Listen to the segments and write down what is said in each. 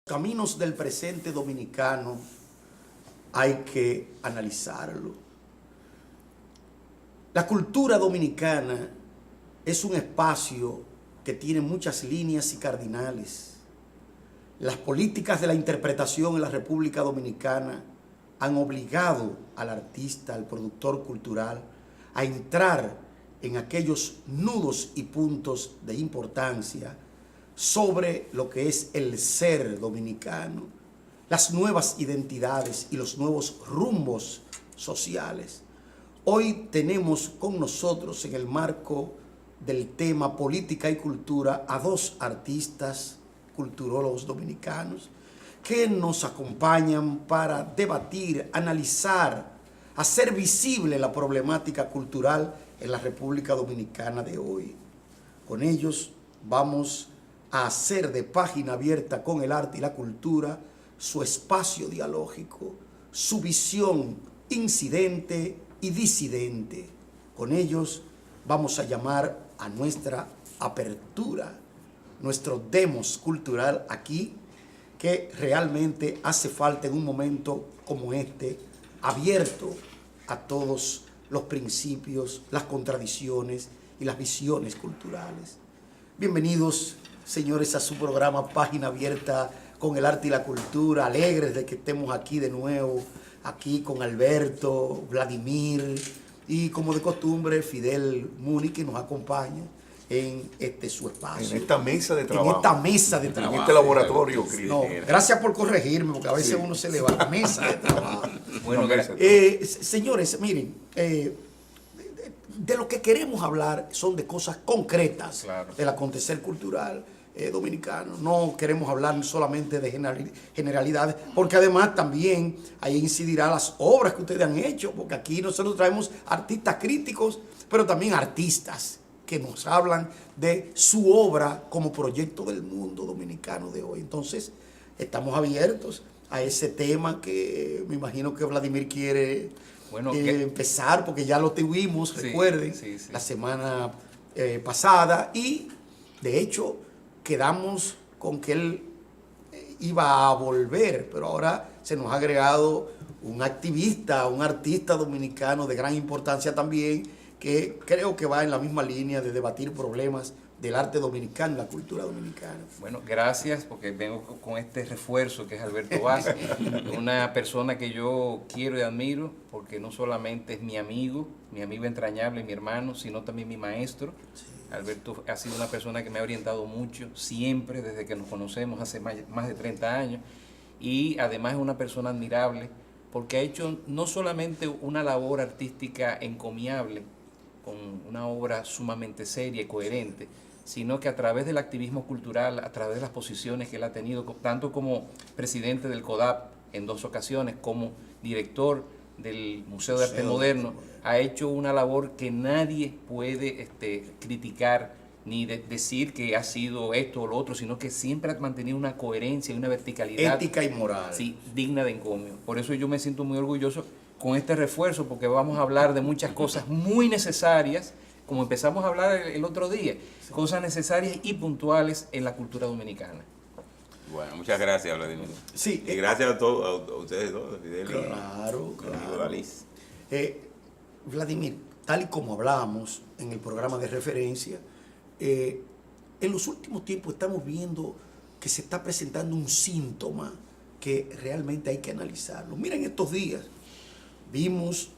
Caminos del presente dominicano hay que analizarlo. La cultura dominicana es un espacio que tiene muchas líneas y cardinales. Las políticas de la interpretación en la República Dominicana han obligado al artista, al productor cultural, a entrar en aquellos nudos y puntos de importancia sobre lo que es el ser dominicano, las nuevas identidades y los nuevos rumbos sociales. Hoy tenemos con nosotros en el marco del tema política y cultura a dos artistas, culturólogos dominicanos, que nos acompañan para debatir, analizar, hacer visible la problemática cultural en la República Dominicana de hoy. Con ellos vamos a hacer de Página Abierta con el Arte y la Cultura su espacio dialógico, su visión incidente y disidente. Con ellos vamos a llamar a nuestra apertura, nuestro demos cultural aquí, que realmente hace falta en un momento como este, abierto a todos los principios, las contradicciones y las visiones culturales. Bienvenidos, señores, a su programa Página Abierta con el Arte y la Cultura, alegres de que estemos aquí de nuevo, aquí con Alberto, Vladimir y, como de costumbre, Fidel Muni, que nos acompaña en su espacio. En esta mesa de trabajo. En esta mesa de trabajo. En este laboratorio. No, gracias por corregirme, porque a veces uno se le va a la mesa de trabajo. Bueno, señores, miren, de lo que queremos hablar son de cosas concretas, claro, del acontecer cultural dominicano. No queremos hablar solamente de generalidades, porque además también ahí incidirá las obras que ustedes han hecho, porque aquí nosotros traemos artistas críticos, pero también artistas que nos hablan de su obra como proyecto del mundo dominicano de hoy. Entonces, estamos abiertos a ese tema que me imagino que Vladimir quiere empezar, porque ya lo tuvimos, sí, recuerden, sí. La semana pasada, y de hecho quedamos con que él iba a volver, pero ahora se nos ha agregado un activista, un artista dominicano de gran importancia también, que creo que va en la misma línea de debatir problemas del arte dominicano, la cultura dominicana. Bueno, gracias, porque vengo con este refuerzo que es Alberto Vázquez, una persona que yo quiero y admiro, porque no solamente es mi amigo entrañable, mi hermano, sino también mi maestro. Sí. Alberto ha sido una persona que me ha orientado mucho, siempre, desde que nos conocemos hace más de 30 años, y además es una persona admirable, porque ha hecho no solamente una labor artística encomiable, con una obra sumamente seria y coherente, sino que a través del activismo cultural, a través de las posiciones que él ha tenido, tanto como presidente del CODAP en 2 ocasiones, como director del Museo de Arte Moderno, ha hecho una labor que nadie puede criticar ni decir que ha sido esto o lo otro, sino que siempre ha mantenido una coherencia y una verticalidad ética y moral, sí, digna de encomio. Por eso yo me siento muy orgulloso con este refuerzo, porque vamos a hablar de muchas cosas muy necesarias, como empezamos a hablar el otro día, sí, cosas necesarias y puntuales en la cultura dominicana. Bueno, muchas gracias, Vladimir. Sí, y gracias a todos, a ustedes dos, Fidel. Claro. Vladimir, tal y como hablábamos en el programa de referencia, en los últimos tiempos estamos viendo que se está presentando un síntoma que realmente hay que analizarlo. Miren, estos días vimos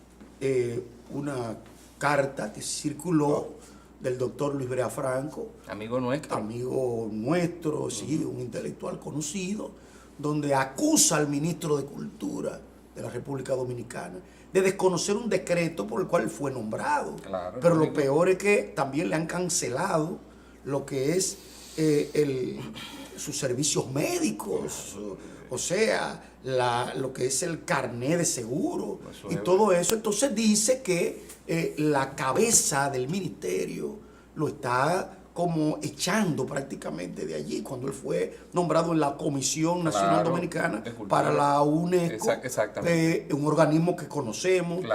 una carta que circuló del doctor Luis Brea Franco, amigo nuestro, sí, un intelectual conocido, donde acusa al ministro de Cultura de la República Dominicana de desconocer un decreto por el cual fue nombrado. Claro, pero lo peor es que también le han cancelado lo que es sus servicios médicos, o sea, lo que es el carné de seguro y todo eso. Entonces dice que la cabeza del ministerio lo está como echando prácticamente de allí, cuando él fue nombrado en la Comisión Nacional Dominicana para la UNESCO, un organismo que conocemos.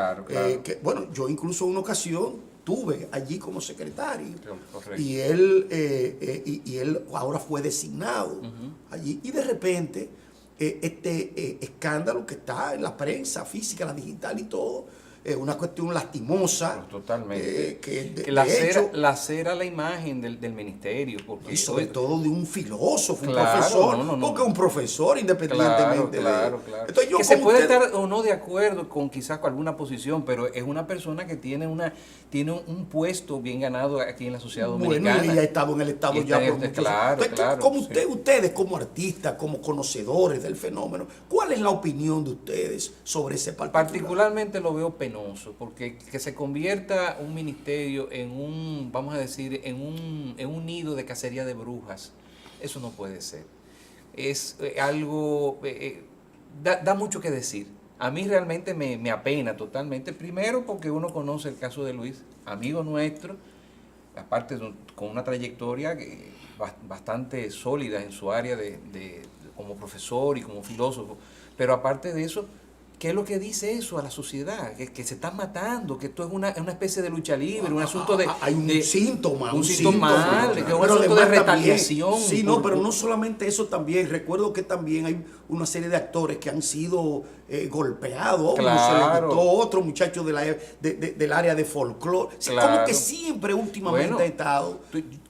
Que, bueno, yo incluso en una ocasión estuve allí como secretario. Correcto. Y él ahora fue designado allí. Y de repente, este escándalo que está en la prensa física, la digital y todo, es una cuestión lastimosa. Pues totalmente. Que que de hecho, lacera la imagen del ministerio. Porque y sobre todo de un filósofo, un Claro, profesor, no. porque un profesor independientemente Claro. Entonces, yo que se como puede usted- estar o no de acuerdo con quizás con alguna posición, pero es una persona que tiene un puesto bien ganado aquí en la sociedad dominicana. Bueno, y ha estado en el Estado Y ya está en por el- muchos claro, años. Entonces, claro, como sí. ustedes como artistas, como conocedores del fenómeno, ¿cuál es la opinión de ustedes sobre ese particular? Particularmente lo veo penoso, porque que se convierta un ministerio en un, vamos a decir, en un nido de cacería de brujas, eso no puede ser. Es algo, da mucho que decir. A mí realmente me apena totalmente, primero porque uno conoce el caso de Luis, amigo nuestro, aparte con una trayectoria bastante sólida en su área como profesor y como filósofo, pero aparte de eso, ¿qué es lo que dice eso a la sociedad? Que se están matando, que esto es una especie de lucha libre, un asunto de... Hay un síntoma. Un síntoma, que es un Pero asunto de además también- retaliación. Sí, no, pero no solamente eso también. Recuerdo que también hay una serie de actores que han sido golpeados. Uno se le Claro. quitó, otro muchacho del área de folclore. O sea, Claro. como que siempre últimamente Bueno, ha estado...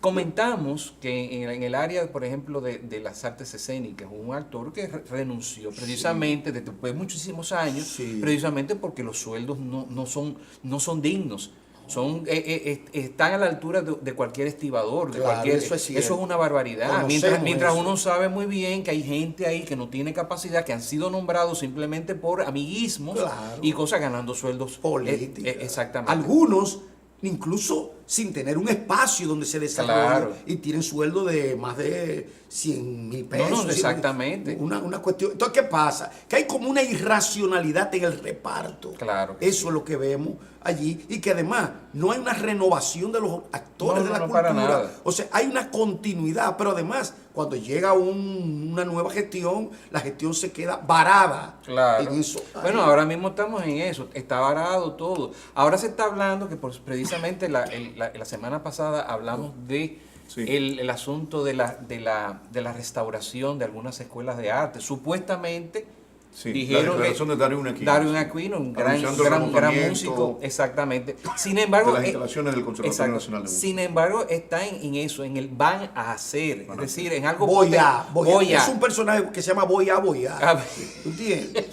Comentamos que en el área, por ejemplo, de las artes escénicas, un actor que renunció precisamente después de muchísimos años, Sí. precisamente porque los sueldos no son dignos. Están a la altura de cualquier estibador, de Claro, cualquier, eso es cierto. una barbaridad. Conocemos Mientras eso. uno sabe muy bien que hay gente ahí que no tiene capacidad, que han sido nombrados simplemente por amiguismos Claro. y cosas ganando sueldos política. exactamente. Algunos, incluso sin tener un espacio donde se desarrolle, Claro. y tienen sueldo de más de 100,000 pesos. No, exactamente. Una cuestión. Entonces, ¿qué pasa? Que hay como una irracionalidad en el reparto. Claro que Eso es lo que vemos allí. Y que además no hay una renovación de los actores No, de la no, cultura. para nada. O sea, hay una continuidad, pero además, cuando llega una nueva gestión, la gestión se queda varada. Claro. En eso. Bueno, ahora mismo estamos en eso, está varado todo. Ahora se está hablando que precisamente la semana pasada hablamos de Sí. el asunto de la restauración de algunas escuelas de arte. Supuestamente Sí, dijeron la declaración de Darío Aquino. Darío Aquino, un gran Anunciando el remontamiento músico, exactamente. Sin embargo, de las instalaciones del Conservatorio exacto. Nacional de Música. Sin embargo, está en eso, en el van a hacer, es decir, en algo Boya. Boya. Es un personaje que se llama Boya. A ver. ¿Tú entiendes?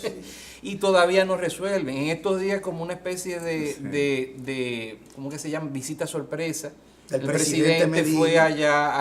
Y todavía no resuelven. En estos días como una especie de ¿cómo que se llama? Visita sorpresa. Del El presidente presidente Medina. fue allá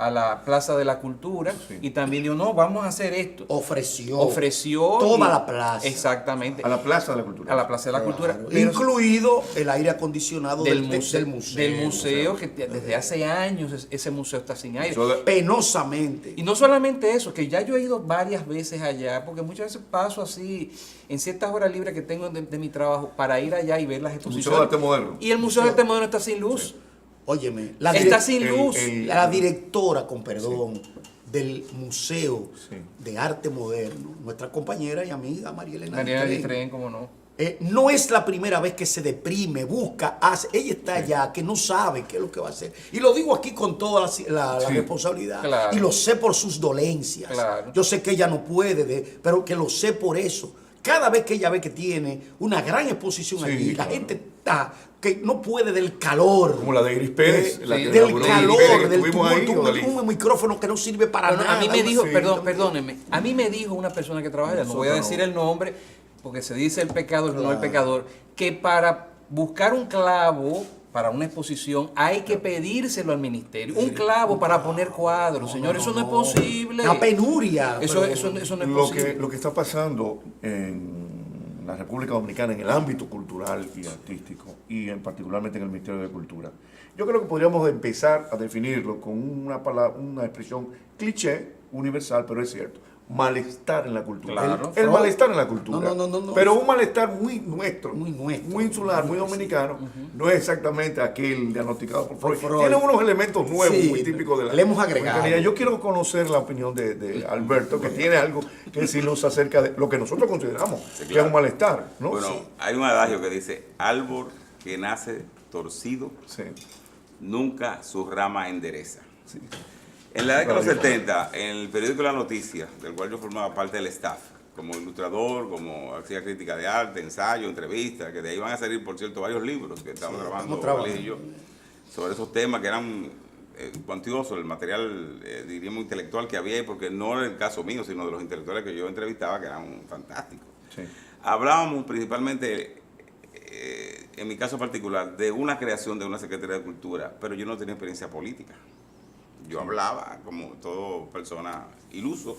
a la Plaza de la Cultura y también dijo, no, vamos a hacer esto. Ofreció toda la plaza. Exactamente. A la Plaza de la Cultura. A la Plaza de la Cultura. Claro. Pero Incluido el aire acondicionado del museo. Del museo, que desde hace años ese museo está sin aire. Penosamente. Y no solamente eso, que ya yo he ido varias veces allá, porque muchas veces paso así en ciertas horas libres que tengo de mi trabajo para ir allá y ver las El exposiciones. Museo de Arte Moderno. Y el Museo de Arte Moderno está sin luz. Óyeme, Está sin luz. la directora, con perdón, del Museo Sí. de Arte Moderno, nuestra compañera y amiga María Elena Mariana Ditren, Ditren, ¿cómo no? no es la primera vez que se deprime, busca, hace. Ella está allá, que no sabe qué es lo que va a hacer. Y lo digo aquí con toda la Sí. responsabilidad. Claro. Y lo sé por sus dolencias. Claro. Yo sé que ella no puede, pero que lo sé por eso. Cada vez que ella ve que tiene una gran exposición Sí, allí, claro. la gente está, que no puede del calor. Como la de Iris Pérez. la que Del inauguró calor, Iris Pérez, del estuvimos ahí, tumulto, Odalí. un micrófono que no sirve para Bueno, nada. a mí me dijo, Sí, perdónenme, a mí me dijo una persona que trabaja allá, no voy a decir el nombre, porque se dice el pecador, no el Claro. pecador, que para buscar un clavo para una exposición hay que pedírselo al ministerio. Un clavo para poner cuadros, señor, eso no es posible. La penuria. Eso pero- no es Lo posible. que está pasando en la República Dominicana en el ámbito cultural y artístico y particularmente en el Ministerio de Cultura, yo creo que podríamos empezar a definirlo con una palabra, una expresión cliché, universal, pero es cierto: malestar en la cultura. Claro. El malestar en la cultura. No. Pero un malestar muy nuestro, Muy nuestro. muy insular, muy dominicano. No es exactamente aquel diagnosticado por Freud. Freud. Tiene unos elementos nuevos, Sí, muy típicos de la le hemos agregado. americanidad. Yo quiero conocer la opinión de Alberto, que tiene algo que decirnos acerca de lo que nosotros consideramos que es un malestar, ¿no? Bueno, hay un adagio que dice, árbol que nace torcido, Sí. nunca su rama endereza. Sí. En la década de los 70, en el periódico La Noticia, del cual yo formaba parte del staff, como ilustrador, como hacía crítica de arte, ensayo, entrevistas, que de ahí van a salir, por cierto, varios libros que estamos grabando, Valdés y yo, sobre esos temas que eran cuantiosos, el material, diríamos, intelectual que había ahí, porque no era el caso mío, sino de los intelectuales que yo entrevistaba, que eran fantásticos. Sí. Hablábamos principalmente, en mi caso particular, de una creación de una Secretaría de Cultura, pero yo no tenía experiencia política. Yo hablaba, como toda persona iluso,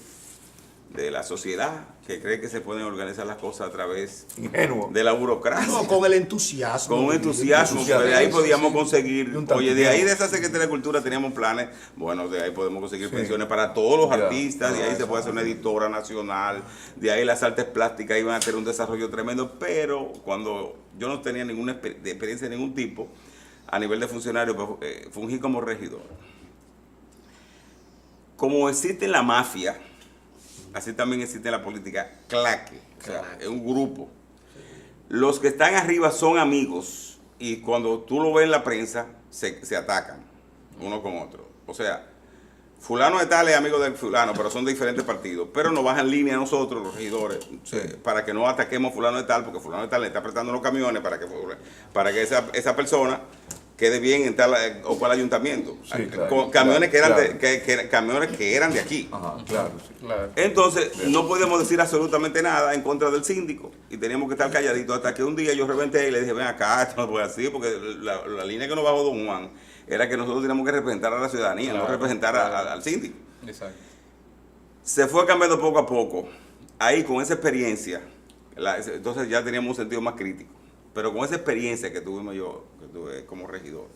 de la sociedad que cree que se pueden organizar las cosas a través Ingenuo. de la burocracia. No, con el entusiasmo. Con un entusiasmo, entusiasmo, de ahí sí, podíamos sí. conseguir, Un oye, de tanto. ahí de esa Secretaría de Cultura teníamos planes, bueno, de ahí podemos conseguir Sí. pensiones para todos los Ya. artistas, de ahí se puede hacer una editora nacional, de ahí las artes plásticas iban a tener un desarrollo tremendo, pero cuando yo no tenía ninguna experiencia de ningún tipo, a nivel de funcionario, pues, fungí como regidor. Como existe la mafia, así también existe la política claque, o sea, es un grupo. Los que están arriba son amigos y cuando tú lo ves en la prensa, se atacan uno con otro. O sea, fulano de tal es amigo de fulano, pero son de diferentes partidos. Pero nos bajan línea a nosotros, los regidores, para que no ataquemos fulano de tal, porque fulano de tal le está prestando los camiones para que esa persona quede bien en tal o cual ayuntamiento. Sí, claro, Con camiones claro, camiones que eran de aquí. Ajá, claro, sí. Claro. Entonces, no podíamos decir absolutamente nada en contra del síndico y teníamos que estar calladitos hasta que un día yo reventé y le dije, ven acá, esto no puede así, porque la línea que nos bajó Don Juan era que nosotros teníamos que representar a la ciudadanía, Claro, no representar claro. al síndico. Exacto. Se fue cambiando poco a poco. Ahí, con esa experiencia, entonces ya teníamos un sentido más crítico. Pero con esa experiencia que tuve como regidor,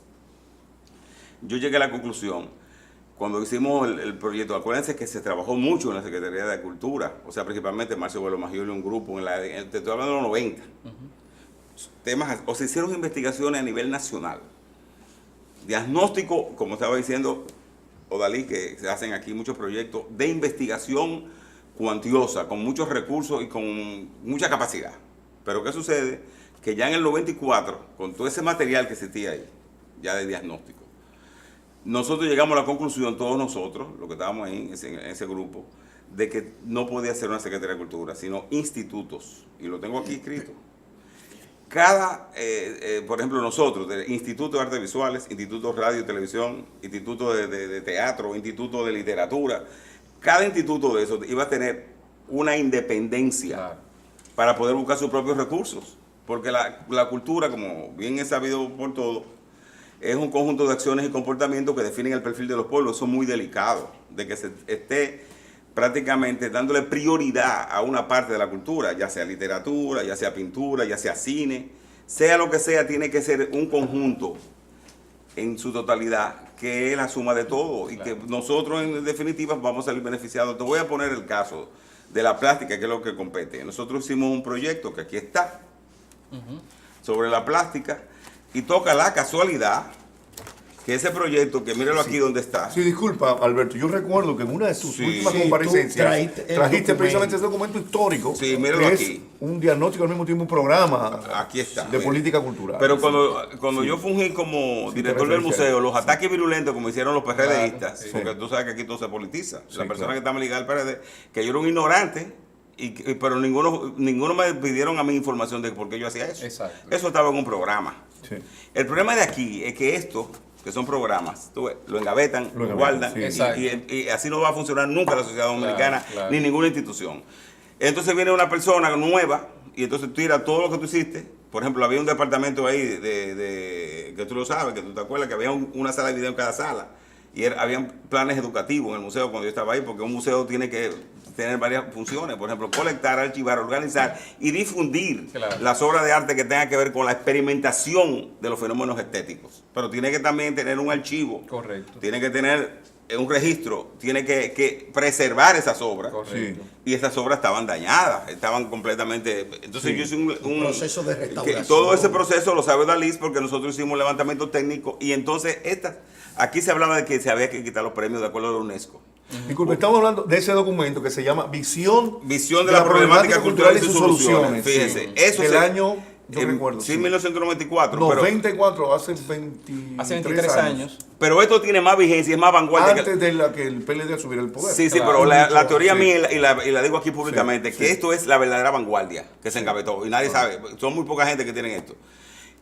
yo llegué a la conclusión, cuando hicimos el proyecto, acuérdense que se trabajó mucho en la Secretaría de Cultura, o sea, principalmente Marcio Vuelo Magioli, un grupo, te estoy hablando de los 90. Temas, o se hicieron investigaciones a nivel nacional. Diagnóstico, como estaba diciendo Odalí, que se hacen aquí muchos proyectos de investigación cuantiosa, con muchos recursos y con mucha capacidad. Pero ¿qué sucede? Que ya en el 94, con todo ese material que existía ahí, ya de diagnóstico, nosotros llegamos a la conclusión, todos nosotros, los que estábamos ahí en ese grupo, de que no podía ser una Secretaría de Cultura, sino institutos. Y lo tengo aquí escrito. Cada, por ejemplo, nosotros, Instituto de Artes Visuales, Instituto de Radio y Televisión, Instituto de Teatro, Instituto de Literatura, cada instituto de esos iba a tener una independencia, Claro. para poder buscar sus propios recursos. Porque la cultura, como bien es sabido por todos, es un conjunto de acciones y comportamientos que definen el perfil de los pueblos. Eso es muy delicado, de que se esté prácticamente dándole prioridad a una parte de la cultura, ya sea literatura, ya sea pintura, ya sea cine, sea lo que sea, tiene que ser un conjunto en su totalidad, que es la suma de todo, y Claro. que nosotros en definitiva vamos a salir beneficiados. Te voy a poner el caso de la plástica, que es lo que compete. Nosotros hicimos un proyecto que aquí está, sobre la plástica, y toca la casualidad que ese proyecto, que míralo aquí donde está. Sí, disculpa, Alberto, yo recuerdo que en una de tus Sí. últimas Sí, comparecencias tú trajiste el documento. precisamente ese documento histórico, Sí, míralo que aquí. es un diagnóstico al mismo tiempo un programa Aquí está. de mira. política cultural. Pero cuando yo fungí como Sí, director te del referencia a museo, eso. los ataques virulentos como hicieron los PRDistas, Claro, sí. porque tú sabes que aquí todo se politiza, Sí, las personas claro. que estaban ligadas al PRD, que yo era un ignorante, pero ninguno me pidieron a mí información de por qué yo hacía eso. Exacto. Eso estaba en un programa. Sí. El problema de aquí es que esto, que son programas, tú ves, lo engavetan, Lo lo engavetan, guardan, sí. Exacto. y así no va a funcionar nunca la sociedad dominicana, claro. ni ninguna institución. Entonces viene una persona nueva y entonces tira todo lo que tú hiciste. Por ejemplo, había un departamento ahí que tú lo sabes, que tú te acuerdas, que había una sala de video en cada sala. Y habían planes educativos en el museo cuando yo estaba ahí, porque un museo tiene que tener varias funciones. Por ejemplo, colectar, archivar, organizar y difundir Claro. las obras de arte que tengan que ver con la experimentación de los fenómenos estéticos. Pero tiene que también tener un archivo. Correcto. Tiene que tener un registro, tiene que preservar esas obras. Correcto. Y esas obras estaban dañadas, estaban completamente... Entonces Sí. yo hice Un proceso de restauración. todo ese proceso lo sabe Dalís porque nosotros hicimos un levantamiento técnico y entonces aquí se hablaba de que se había que quitar los premios de acuerdo a la UNESCO. Disculpe, estamos hablando de ese documento que se llama Visión Visión de la problemática cultural y sus soluciones. Fíjense, Sí. eso del se- año Yo recuerdo. Sí, 1994. 94, hace 23 Hace 23 años. Pero esto tiene más vigencia, es más vanguardia. Antes de la que el PLD subiera el poder. Sí, Claro. pero la teoría Sí. mía, y la digo aquí públicamente, Sí, que sí. esto es la verdadera vanguardia que se engavetó. Y nadie sabe, son muy poca gente que tienen esto.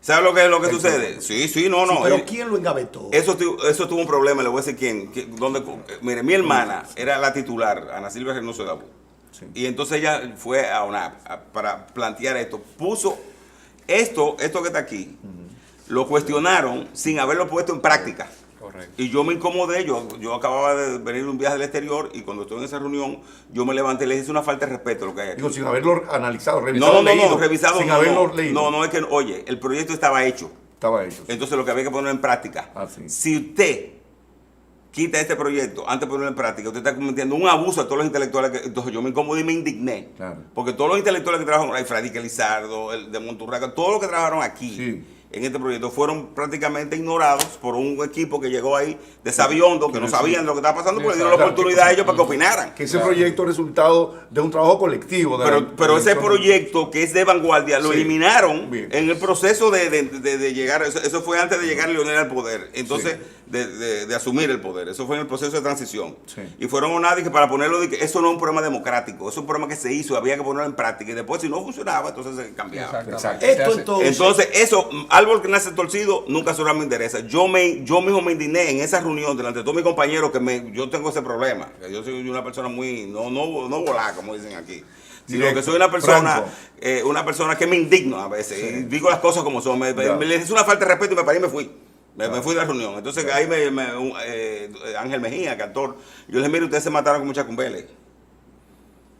¿Sabe lo que sucede? Sí, no. Pero ¿quién lo engavetó? Eso tuvo un problema, le voy a decir quién. Mire, mi hermana era la titular, Ana Silvia Reynoso Dabú. Sí. Y entonces ella fue a UNAP para plantear esto. Puso esto que está aquí, lo cuestionaron sin haberlo puesto en práctica. Correcto. Y yo me incomodé, yo acababa de venir de un viaje del exterior y cuando estuve en esa reunión, yo me levanté y le dije, es una falta de respeto lo que hay aquí. Digo, sin haberlo analizado, revisado. No, revisado. Sin haberlo leído. No, es que, oye, el proyecto estaba hecho. Estaba hecho. Entonces lo que había que ponerlo en práctica. Ah, sí. Si usted quita este proyecto antes de ponerlo en práctica, usted está cometiendo un abuso a todos los intelectuales. Entonces yo me incomodé y me indigné. Claro. Porque todos los intelectuales que trabajaron, el Fradí Lizardo, el de Monturraca, todos los que trabajaron aquí Sí. en este proyecto fueron prácticamente ignorados por un equipo que llegó ahí de sabiondo, que no sabían lo que estaba pasando, porque le dieron la oportunidad a ellos para que opinaran. Que ese proyecto es resultado de un trabajo colectivo. Pero ese proyecto que es de vanguardia lo Sí. eliminaron Bien. en el proceso de llegar, eso fue antes de llegar Leonel al poder, entonces de asumir el poder, eso fue en el proceso de transición. Sí. Y fueron a nadie que para ponerlo, de que eso no es un problema democrático, eso es un problema que se hizo, había que ponerlo en práctica y después si no funcionaba, entonces se cambiaba. Exactamente. Esto Se hace- entonces... Entonces, eso, árbol que nace torcido, nunca se me interesa. Yo mismo me indigné en esa reunión delante de todos mis compañeros yo tengo ese problema. Que yo soy una persona muy, no volá, como dicen aquí. Sino Directo, que soy una persona que me indigno a veces. Sí. Y digo las cosas como son. Me hice una falta de respeto y me paré y me fui. Me fui de la reunión. Entonces ahí Ángel Mejía, cantor, yo le dije, mire, ustedes se mataron con muchas cumbeles.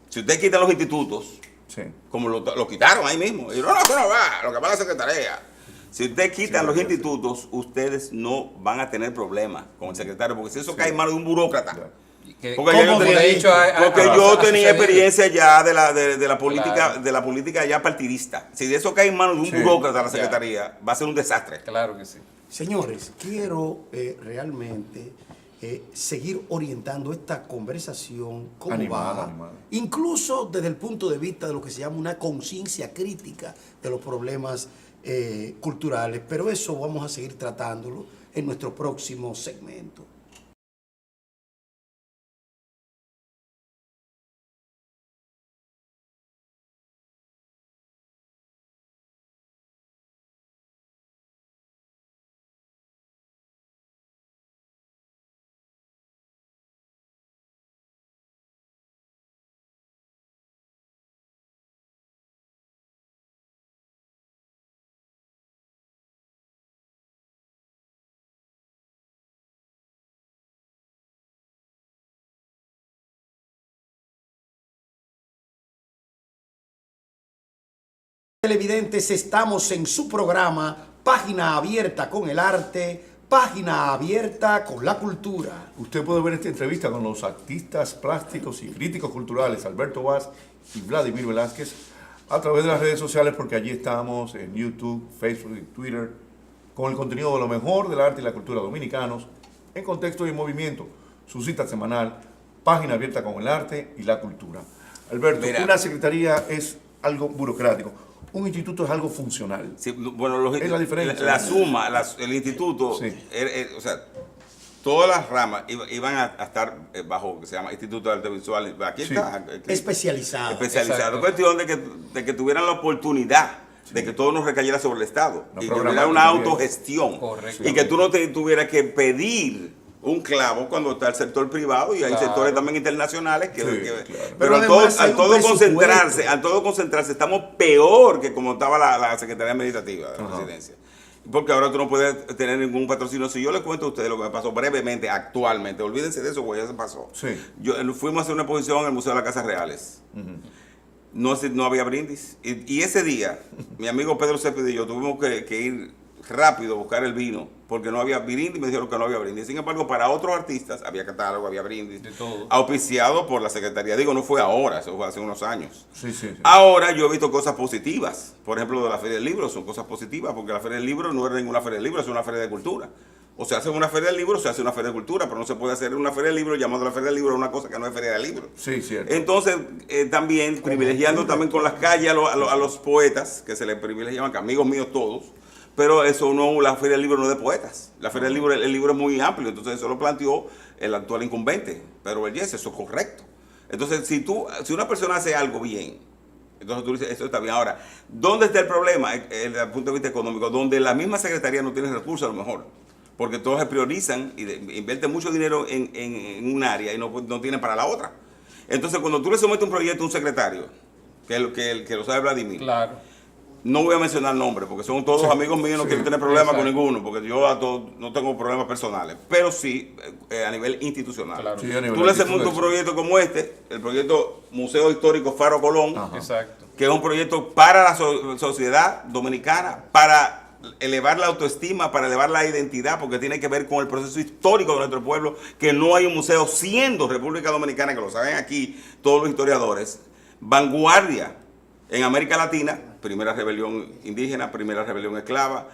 Si ustedes quitan los institutos, Sí. como lo quitaron ahí mismo. Y yo, no, eso no va, lo que va a la secretaría. Si ustedes quitan los institutos, ustedes no van a tener problemas con el secretario, porque si eso cae en manos de un burócrata. Que- Porque ya yo ¿Cómo tenía, de hecho porque ha- yo ha tenía sucedido. experiencia ya de la política, Claro. de la política ya partidista. Si eso cae en manos de un Sí. burócrata de la Ya. secretaría, va a ser un desastre. Claro que sí. Señores, quiero realmente seguir orientando esta conversación como Animada, va, animada. incluso desde el punto de vista de lo que se llama una conciencia crítica de los problemas culturales, pero eso vamos a seguir tratándolo en nuestro próximo segmento. Televidentes, estamos en su programa Página Abierta con el Arte, Página Abierta con la Cultura. Usted puede ver esta entrevista con los artistas plásticos y críticos culturales Alberto Vaz y Vladimir Velázquez a través de las redes sociales, porque allí estamos en YouTube, Facebook y Twitter con el contenido de lo mejor del arte y la cultura dominicanos en contexto y en movimiento. Su cita semanal, Página Abierta con el Arte y la Cultura. Alberto, Mira. una secretaría es algo burocrático, un instituto es algo funcional. Sí, bueno, Es la diferencia. La suma, el instituto, Sí. o sea, todas las ramas iban a estar bajo lo que se llama Instituto de Arte Visual. Aquí Sí. está. Aquí. Especializado. Especializado. Exacto. Cuestión de que tuvieran la oportunidad de que todo nos recayera sobre el Estado. Una Y que hubiera programática una bien. autogestión. Correcto. Y que tú no tuvieras que pedir un clavo cuando está el sector privado y hay Claro. sectores también internacionales que... Sí, que- claro. Pero Pero al todo, además hay al un todo presupuesto. concentrarse, estamos peor que como estaba la Secretaría Administrativa de la Ajá. Presidencia. Porque ahora tú no puedes tener ningún patrocinio. Si yo les cuento a ustedes lo que me pasó brevemente, actualmente, olvídense de eso, porque ya se pasó. Sí. Fuimos a hacer una exposición en el Museo de las Casas Reales. No había brindis. Y ese día, mi amigo Pedro Cepeda y yo tuvimos que ir rápido a buscar el vino, porque no había brindis, me dijeron que no había brindis. Sin embargo, para otros artistas había catálogo, había brindis. De todo. Auspiciado por la Secretaría. Digo, no fue ahora, eso fue hace unos años. Sí, sí, sí. Ahora yo he visto cosas positivas. Por ejemplo, de la Feria del Libro son cosas positivas, porque la Feria del Libro no era ninguna Feria del Libro, es una feria de cultura. O se hace una feria del libro o se hace una feria de cultura, pero no se puede hacer una feria del libro llamando a la feria del libro a una cosa que no es feria del libro. Sí, cierto. Entonces, también privilegiando también con las calles a los poetas, que se les privilegiaban, que amigos míos todos, pero eso no, la feria del libro no es de poetas. La feria del libro, el libro es muy amplio, entonces eso lo planteó el actual incumbente, Pedro Vergés, eso es correcto. Entonces, si una persona hace algo bien, entonces tú dices, eso está bien. Ahora, ¿dónde está el problema desde el punto de vista económico? Donde la misma secretaría no tiene recursos a lo mejor, porque todos se priorizan y invierten mucho dinero en un área y no tienen para la otra. Entonces, cuando tú le sometes un proyecto a un secretario, que lo sabe Vladimir, Claro. no voy a mencionar nombres, porque son todos amigos míos, no quiero tener problemas con ninguno, porque yo a todos no tengo problemas personales, pero sí a nivel institucional. Claro. Sí, a nivel Tú le haces institucional. un proyecto como el proyecto Museo Histórico Faro Colón, Ajá. Exacto. que es un proyecto para la sociedad dominicana, para elevar la autoestima, para elevar la identidad, porque tiene que ver con el proceso histórico de nuestro pueblo, que no hay un museo, siendo República Dominicana, que lo saben aquí todos los historiadores, vanguardia en América Latina, primera rebelión indígena, primera rebelión esclava.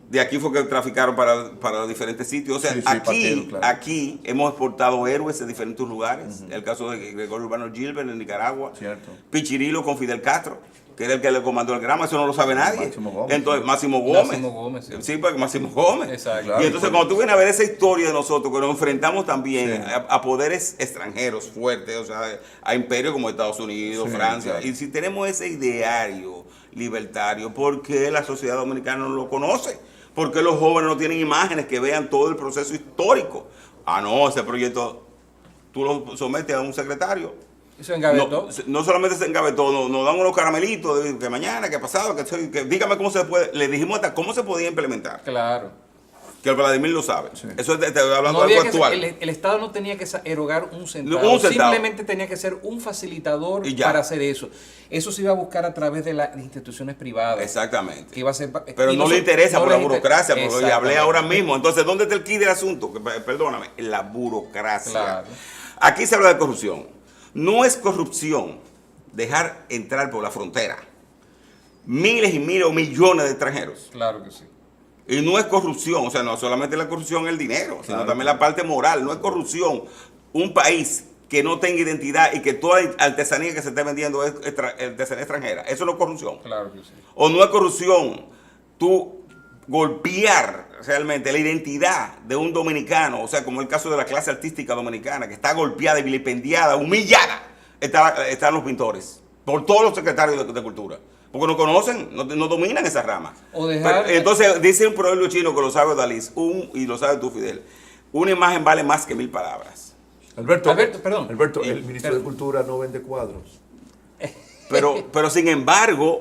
De aquí fue que traficaron para los diferentes sitios. O sea, Sí, aquí, claro. aquí hemos exportado héroes de diferentes lugares. El caso de Gregorio Urbano Gilbert en Nicaragua. Cierto. Pichirilo con Fidel Castro, que era el que le comandó el grama, eso no lo sabe nadie. Máximo Gómez. Entonces, Máximo Gómez. Máximo Gómez, sí. Sí, porque Máximo Gómez. Exacto. Claro. Y entonces, cuando tú vienes a ver esa historia de nosotros, que nos enfrentamos también Sí. a poderes extranjeros fuertes, o sea, a imperios como Estados Unidos, Sí, Francia, claro. y si tenemos ese ideario libertario, ¿por qué la sociedad dominicana no lo conoce? ¿Por qué los jóvenes no tienen imágenes que vean todo el proceso histórico? Ah, no, ese proyecto tú lo sometes a un secretario. Eso engavetó. No solamente se engavetó, nos dan unos caramelitos de que mañana, que pasado, que dígame cómo se puede. Le dijimos hasta cómo se podía implementar. Claro. Que el Vladimir lo sabe. Sí. Eso es, te estoy hablando No de había algo que actual. el Estado no tenía que erogar un centavo. Un centavo. Simplemente tenía que ser un facilitador Y ya. para hacer eso. Eso se iba a buscar a través de las instituciones privadas. Exactamente. Que iba a ser, Pero y no so- le interesa no por la les inter- burocracia, porque hablé Exactamente. ahora mismo. Entonces, ¿dónde está el key del asunto? Perdóname, la burocracia. Claro. Aquí se habla de corrupción. No es corrupción dejar entrar por la frontera miles y miles o millones de extranjeros. Claro que sí. Y no es corrupción, o sea, no solamente la corrupción es el dinero, sino Claro. también la parte moral. No es corrupción un país que no tenga identidad y que toda artesanía que se esté vendiendo es artesanía extranjera. Eso no es corrupción. Claro que sí. O no es corrupción tú golpear realmente la identidad de un dominicano, o sea, como el caso de la clase artística dominicana, que está golpeada, vilipendiada, humillada, están los pintores, por todos los secretarios de cultura. Porque no conocen, no dominan esa rama. O dejar- Pero, entonces, dice un proverbio chino que lo sabe Dalí, y lo sabes tú, Fidel, una imagen vale más que 1000 palabras. Alberto, perdón. Alberto, el ministro de Perdón. Cultura no vende cuadros. Pero sin embargo,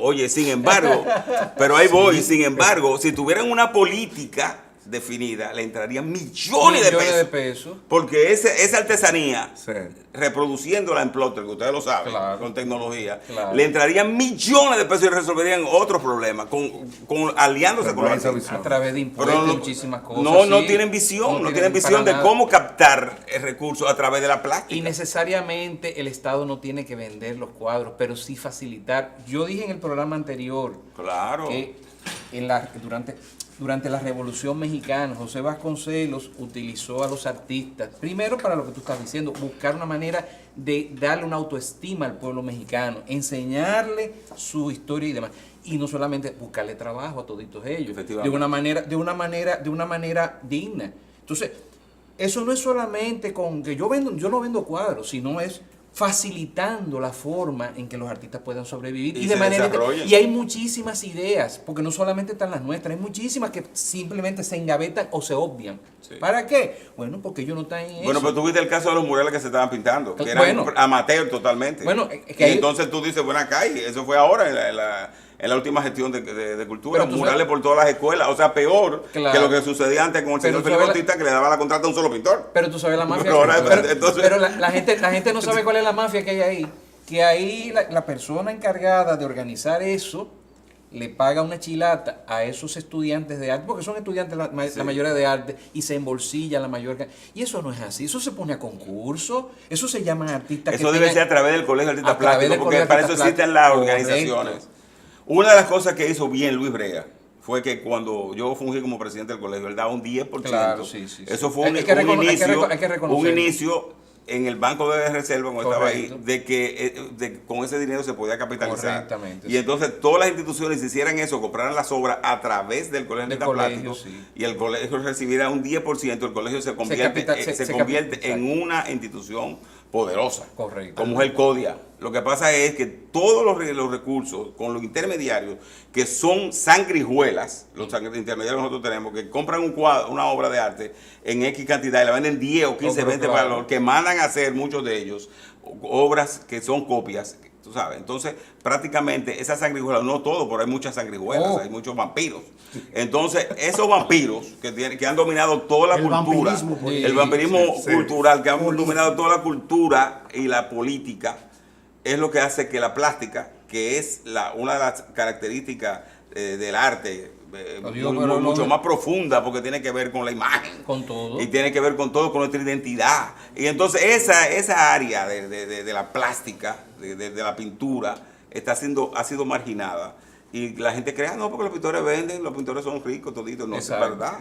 pero ahí voy, sin embargo, si tuvieran una política definida, le entrarían millones de pesos. Porque esa artesanía, Sí. reproduciéndola en plotter, que ustedes lo saben, Claro. con tecnología, Claro. le entrarían millones de pesos y resolverían otros problemas, aliándose con Pero la esa artista. visión. A través de impuestos Pero y muchísimas cosas. no sí. tienen visión, no tienen para visión de nada. cómo captar el recurso a través de la plástica. Y necesariamente el Estado no tiene que vender los cuadros, pero sí facilitar. Yo dije en el programa anterior Claro. que durante la Revolución Mexicana, José Vasconcelos utilizó a los artistas, primero para lo que tú estás diciendo, buscar una manera de darle una autoestima al pueblo mexicano, enseñarle su historia y demás. Y no solamente buscarle trabajo a toditos ellos, Efectivamente. de una manera digna. Entonces, eso no es solamente con que yo no vendo cuadros, sino es facilitando la forma en que los artistas puedan sobrevivir Y y se de manera desarrollen. y hay muchísimas ideas, porque no solamente están las nuestras, hay muchísimas que simplemente se engavetan o se obvian. Sí. ¿Para qué? Bueno, porque ellos no están en Bueno, eso. pero tú viste el caso de los murales que se estaban pintando, que eran Bueno. amateur totalmente. Bueno, es que y hay- entonces tú dices, bueno, acá, y eso fue ahora en la última gestión de cultura, Pero tú murales sabes- por todas las escuelas, o sea, peor Claro. que lo que sucedía antes con el Pero señor tú Felipe sabes Bautista, que le daba la contrata a un solo pintor. Pero tú sabes la mafia. Pero ahora, pero entonces- pero la gente no sabe cuál es la mafia que hay ahí. Que ahí la persona encargada de organizar eso le paga una chilata a esos estudiantes de arte, porque son estudiantes la mayoría de arte, y se embolsilla la mayor. Y eso no es así. Eso se pone a concurso. Eso se llaman artistas. Eso debe ser a través del Colegio de a Artistas través Plásticos, del porque Colegio de para eso Artistas existen las Plásticos. organizaciones. Correcto. Una de las cosas que hizo bien Luis Brea fue que cuando yo fungí como presidente del colegio, él daba un 10%. Claro, sí, sí, sí. Eso fue un reconocerlo. inicio en el Banco de Reserva, cuando estaba ahí, Correcto. de que con ese dinero se podía capitalizar. Correctamente, Y sí. entonces todas las instituciones hicieran eso, compraran las obras a través del colegio Del de colegio, plástico, sí. y el colegio recibiera un 10%, el colegio se convierte en una institución poderosa, Correcto. como es el CODIA. Lo que pasa es que todos los recursos con los intermediarios, que son sangrijuelas, los intermediarios que nosotros tenemos, que compran un cuadro, una obra de arte en X cantidad y la venden 10 o 15, 20 claro. valor, que mandan a hacer muchos de ellos obras que son copias, tú sabes. Entonces, prácticamente esas sanguijuelas, no todo, pero hay muchas sanguijuelas, hay muchos vampiros. Entonces, esos vampiros que han dominado toda la El cultura, vampirismo político. el vampirismo Sí. cultural, que han dominado toda la cultura y la política, es lo que hace que la plástica, que es una de las características del arte, mucho más profunda, porque tiene que ver con la imagen. Con todo. Y tiene que ver con todo, con nuestra identidad. Y entonces esa área de la plástica, de la pintura, ha sido marginada. Y la gente cree, no, porque los pintores venden, los pintores son ricos, toditos. No, Exacto. es verdad.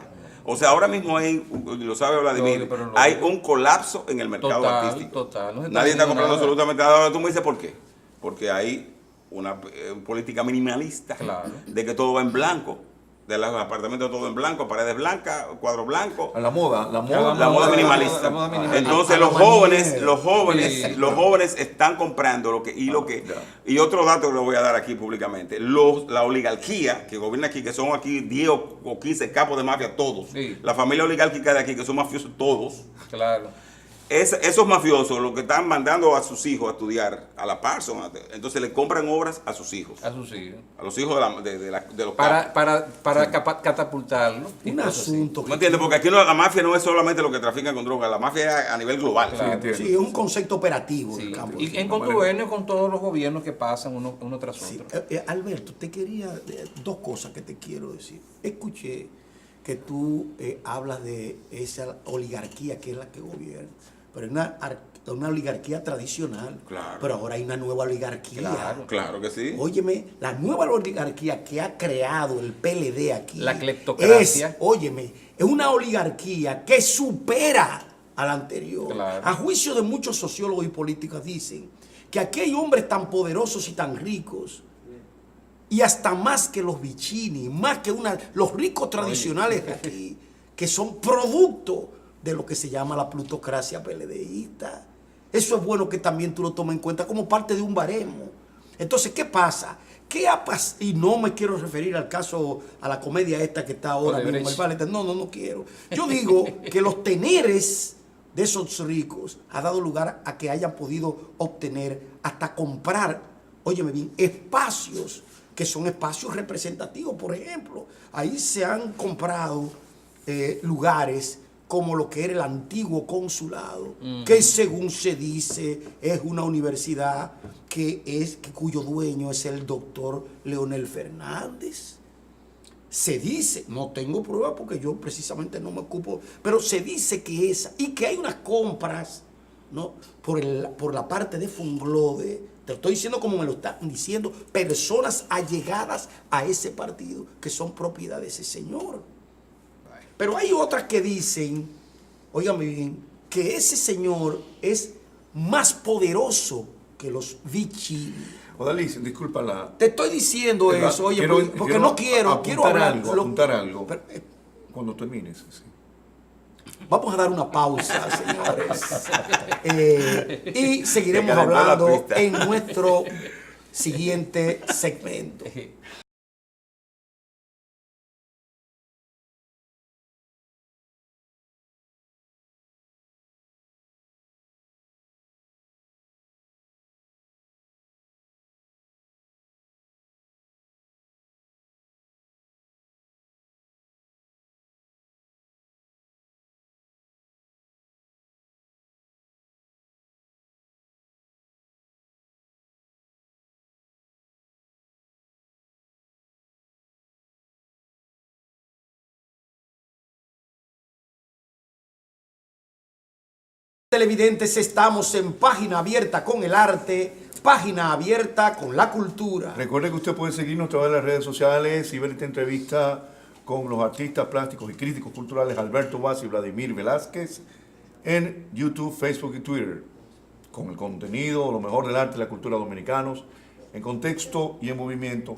O sea, ahora mismo lo sabe Vladimir, hay un colapso en el mercado artístico. Total. Nadie está comprando absolutamente nada. Ahora tú me dices por qué. Porque hay una política minimalista, Claro. de que todo va en blanco, de los apartamentos todo en blanco, paredes blancas, cuadros blancos. La moda La moda minimalista. la moda minimalista. Entonces los jóvenes están comprando y otro dato que le voy a dar aquí públicamente, la oligarquía que gobierna aquí, que son aquí 10 o 15 capos de mafia todos, Sí. la familia oligárquica de aquí, que son mafiosos todos, Claro. esos mafiosos lo que están mandando a sus hijos a estudiar a la Parsons, entonces le compran obras a sus hijos, A sus hijos. a los hijos de los capos. Para catapultarlo. y Un cosas así. asunto ¿Me que entiendes? Porque aquí la mafia no es solamente lo que trafican con drogas, la mafia es a nivel global. Claro. sí, es un concepto operativo Sí. del campo. Y en contubernio con todos los gobiernos que pasan uno tras Sí, otro. Alberto, te quería dos cosas que te quiero decir. Escuché que tú hablas de esa oligarquía que es la que gobierna, pero es una oligarquía tradicional. Claro. Pero ahora hay una nueva oligarquía. Claro. Claro que sí. Óyeme, la nueva oligarquía que ha creado el PLD aquí. La cleptocracia. Es una oligarquía que supera a la anterior. Claro. A juicio de muchos sociólogos y políticos dicen que aquí hay hombres tan poderosos y tan ricos, y hasta más que los Vicini, más que los ricos tradicionales de aquí, que son producto de lo que se llama la plutocracia PLDista. Eso es bueno que también tú lo tomes en cuenta como parte de un baremo. Entonces, ¿qué pasa? Y no me quiero referir al caso, a la comedia esta que está ahora mismo. No quiero. Yo digo que los teneres de esos ricos ha dado lugar a que hayan podido obtener, hasta comprar, óyeme bien, espacios que son espacios representativos. Por ejemplo, ahí se han comprado lugares como lo que era el antiguo consulado, que según se dice es una universidad cuyo dueño es el doctor Leonel Fernández. Se dice, no tengo pruebas porque yo precisamente no me ocupo, pero se dice que y que hay unas compras, ¿no?, por la parte de Funglode. Te lo estoy diciendo como me lo están diciendo personas allegadas a ese partido, que son propiedad de ese señor. Pero hay otras que dicen, óigame bien, que ese señor es más poderoso que los Vicini. Odalys, disculpa la... Te estoy diciendo eso, oye, porque no quiero hablar. Apuntar algo. Cuando termines, sí. Vamos a dar una pausa, señores. Y seguiremos Se calentó la hablando pista. en nuestro siguiente segmento. Televidentes, estamos en Página Abierta con el Arte, Página Abierta con la Cultura. Recuerde que usted puede seguirnos a través de las redes sociales y ver esta entrevista con los artistas plásticos y críticos culturales Alberto Vaz y Vladimir Velázquez en YouTube, Facebook y Twitter, con el contenido, lo mejor del arte y la cultura dominicanos, en contexto y en movimiento.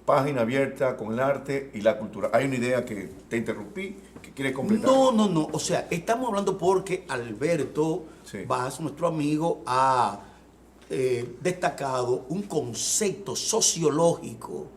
Página Abierta con el arte y la cultura. Hay una idea que te interrumpí, que quieres completar. No. O sea, estamos hablando porque Alberto Vaz, nuestro amigo, ha destacado un concepto sociológico,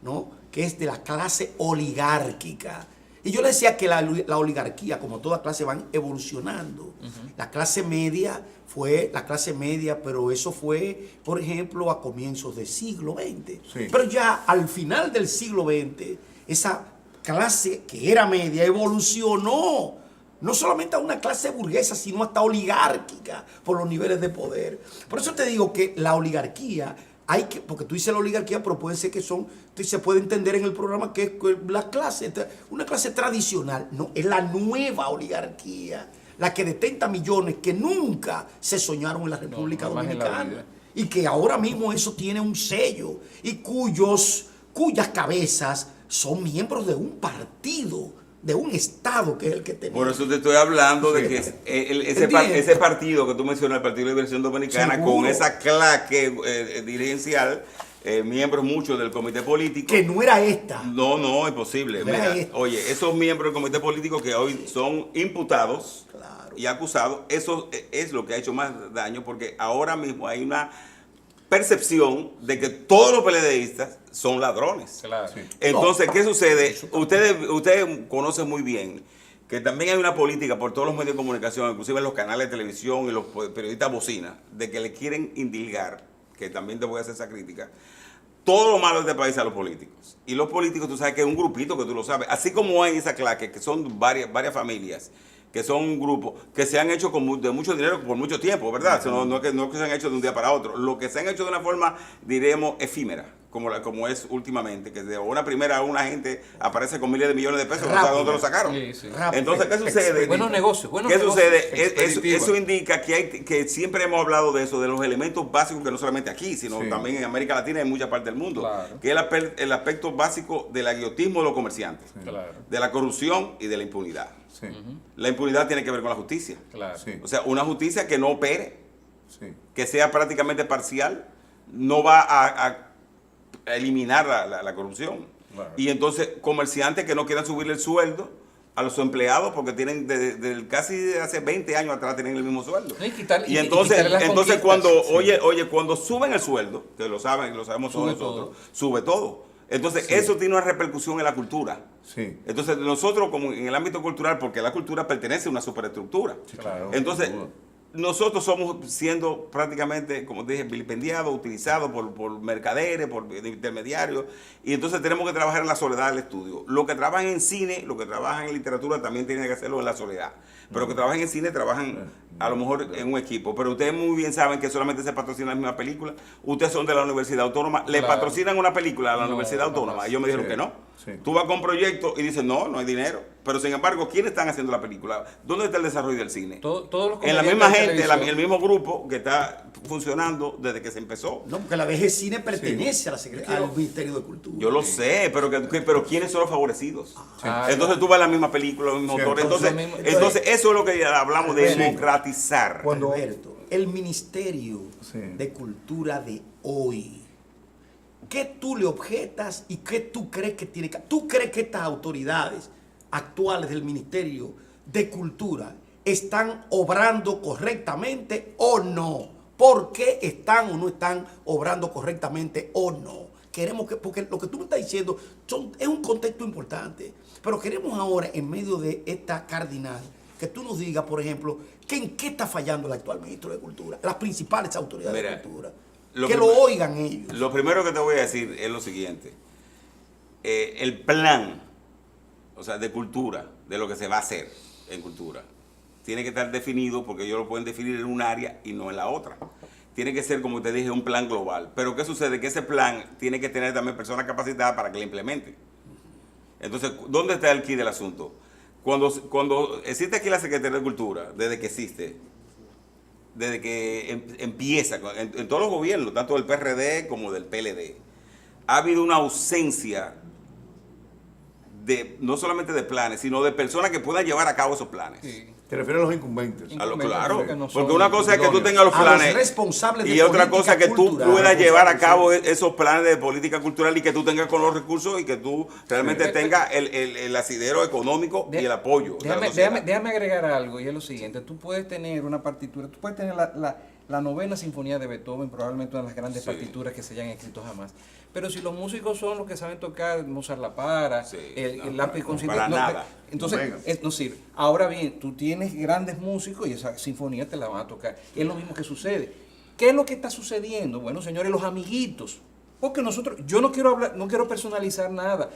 ¿no?, que es de la clase oligárquica. Y yo le decía que la oligarquía, como toda clase, van evolucionando. La clase media fue la clase media, pero eso fue, por ejemplo, a comienzos del siglo XX. Sí. Pero ya al final del siglo XX, esa clase que era media evolucionó. No solamente a una clase burguesa, sino hasta oligárquica por los niveles de poder. Por eso te digo que la oligarquía, porque tú dices la oligarquía, pero puede ser que se puede entender en el programa que es la clase, una clase tradicional. No, es la nueva oligarquía, la que detenta millones que nunca se soñaron en la República Dominicana. Y que ahora mismo eso tiene un sello y cuyas cabezas son miembros de un partido, de un Estado que es el que tenemos. Por eso te estoy hablando de que ese partido que tú mencionas, el Partido de Liberación Dominicana, Seguro. con esa claque dirigencial, miembros muchos del comité político. Que no era esta. No, imposible. No era Mira, esta. oye, esos miembros del comité político que hoy son imputados y acusados, eso es lo que ha hecho más daño, porque ahora mismo hay una percepción de que todos los PLDistas son ladrones. Claro. Sí. Entonces, ¿qué sucede? Ustedes conocen muy bien que también hay una política por todos los medios de comunicación, inclusive en los canales de televisión y los periodistas bocina, de que le quieren indilgar, que también te voy a hacer esa crítica, todo lo malo de este país a los políticos. Y los políticos, tú sabes que es un grupito, que tú lo sabes. Así como hay esa claque, que son varias familias, que son un grupo, que se han hecho de mucho dinero por mucho tiempo, ¿verdad? No es que se han hecho de un día para otro. Lo que se han hecho de una forma, diremos, efímera, como es últimamente, que de una primera a una gente aparece con miles de millones de pesos, no sabe dónde lo sacaron. Sí. Entonces, ¿qué sucede? Buenos negocios. ¿Qué sucede? Eso indica que siempre hemos hablado de eso, de los elementos básicos, que no solamente aquí, sino también en América Latina y en muchas partes del mundo, que es el aspecto básico del agiotismo de los comerciantes, de la corrupción y de la impunidad. Sí. La impunidad tiene que ver con la justicia. Claro. Sí. O sea, una justicia que no opere, Sí. que sea prácticamente parcial, no va a eliminar la corrupción. Claro. Y entonces, comerciantes que no quieran subirle el sueldo a los empleados porque tienen casi hace 20 años atrás tienen el mismo sueldo. No, y entonces quitarle las conquistas. cuando cuando suben el sueldo, que lo saben, lo sabemos todos nosotros, sube todo. Entonces, eso tiene una repercusión en la cultura. Sí. Entonces, nosotros como en el ámbito cultural, porque la cultura pertenece a una superestructura. Claro. Entonces, nosotros somos siendo prácticamente, como te dije, vilipendiados, utilizados por mercaderes, por intermediarios, y entonces tenemos que trabajar en la soledad del estudio. Los que trabajan en cine, los que trabajan en literatura también tienen que hacerlo en la soledad. Pero los que trabajan en cine trabajan a lo mejor en un equipo. Pero ustedes muy bien saben que solamente se patrocina la misma película. Ustedes son de la Universidad Autónoma, le patrocinan una película a la Universidad Autónoma. Ellos me dijeron que no. Sí. Tú vas con un proyecto y dices, no hay dinero. Pero sin embargo, ¿quiénes están haciendo la película? ¿Dónde está el desarrollo del cine? Todos los En la misma comediantes de gente, televisión. el mismo grupo que está funcionando desde que se empezó. No, porque la DGCine pertenece a al Ministerio de Cultura. Yo lo sé, pero ¿quiénes son los favorecidos? Ah, Entonces tú vas a la misma película, los mismos Sí, autores. entonces, Entonces eso es lo que hablamos de Sí. democratizar. Cuando- Alberto, el Ministerio Sí. de Cultura de hoy, ¿qué tú le objetas y qué tú crees que tiene que... ¿Tú crees que estas autoridades actuales del Ministerio de Cultura están obrando correctamente o no? ¿Por qué están o no están obrando correctamente o no? Queremos que, porque lo que tú me estás diciendo es un contexto importante, pero queremos ahora, en medio de esta cardinal, que tú nos digas, por ejemplo, que en qué está fallando el actual ministro de Cultura, las principales autoridades Mira, de Cultura. lo Que prim- lo oigan ellos. Lo primero que te voy a decir es lo siguiente. El plan, o sea, de cultura, de lo que se va a hacer en cultura, tiene que estar definido porque ellos lo pueden definir en un área y no en la otra. Tiene que ser, como te dije, un plan global. Pero ¿qué sucede? Que ese plan tiene que tener también personas capacitadas para que lo implementen. Entonces, ¿dónde está el quid del asunto? Cuando existe aquí la Secretaría de Cultura, desde que existe, desde que empieza, en todos los gobiernos, tanto del PRD como del PLD, ha habido una ausencia no solamente de planes, sino de personas que puedan llevar a cabo esos planes. Sí. ¿Te refieres a los incumbentes? Claro, que no porque son una cosa es que tú idóneos. tengas los A los planes responsables de y otra política cosa es que tú cultural. puedas llevar a cabo esos planes de política cultural y que tú tengas con los recursos y que tú realmente tengas el asidero económico y el apoyo. de la sociedad. Déjame agregar algo, y es lo siguiente. Tú puedes tener una partitura, tú puedes tener la novena sinfonía de Beethoven, probablemente una de las grandes Sí. partituras que se hayan escrito jamás. Pero si los músicos son los que saben tocar Mozart la para, Sí, el no, lápiz no, consciente, para nada. entonces Omega. no sirve. Ahora bien, tú tienes grandes músicos y esa sinfonía te la van a tocar. Es lo mismo que sucede. ¿Qué es lo que está sucediendo? Bueno, señores, los amiguitos. Porque nosotros, yo no quiero hablar, no quiero personalizar nada,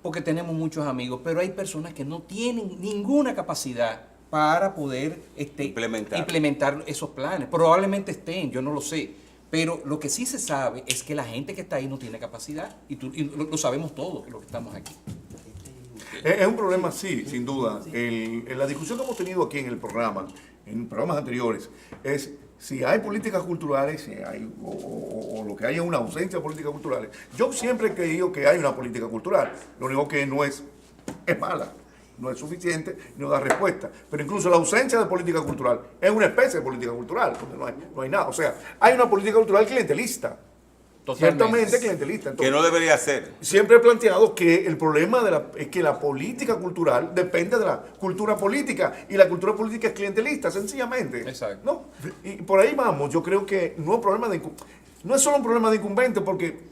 porque tenemos muchos amigos, pero hay personas que no tienen ninguna capacidad para poder implementar esos planes. Probablemente estén, yo no lo sé. Pero lo que sí se sabe es que la gente que está ahí no tiene capacidad. Y lo sabemos todos, los que estamos aquí. Es un problema, sí, sin duda. La discusión que hemos tenido aquí en el programa, en programas anteriores, es si hay políticas culturales, si hay, o lo que hay es una ausencia de políticas culturales. Yo siempre he creído que hay una política cultural. Lo único que no es mala, no es suficiente, no da respuesta. Pero incluso la ausencia de política cultural es una especie de política cultural, donde no hay nada. O sea, hay una política cultural clientelista. Totalmente. Ciertamente clientelista. Entonces, Que no debería ser. siempre he planteado que el problema es que la política cultural depende de la cultura política y la cultura política es clientelista, sencillamente. Exacto. ¿No? Y por ahí vamos. Yo creo que no es solo un problema de incumbente, porque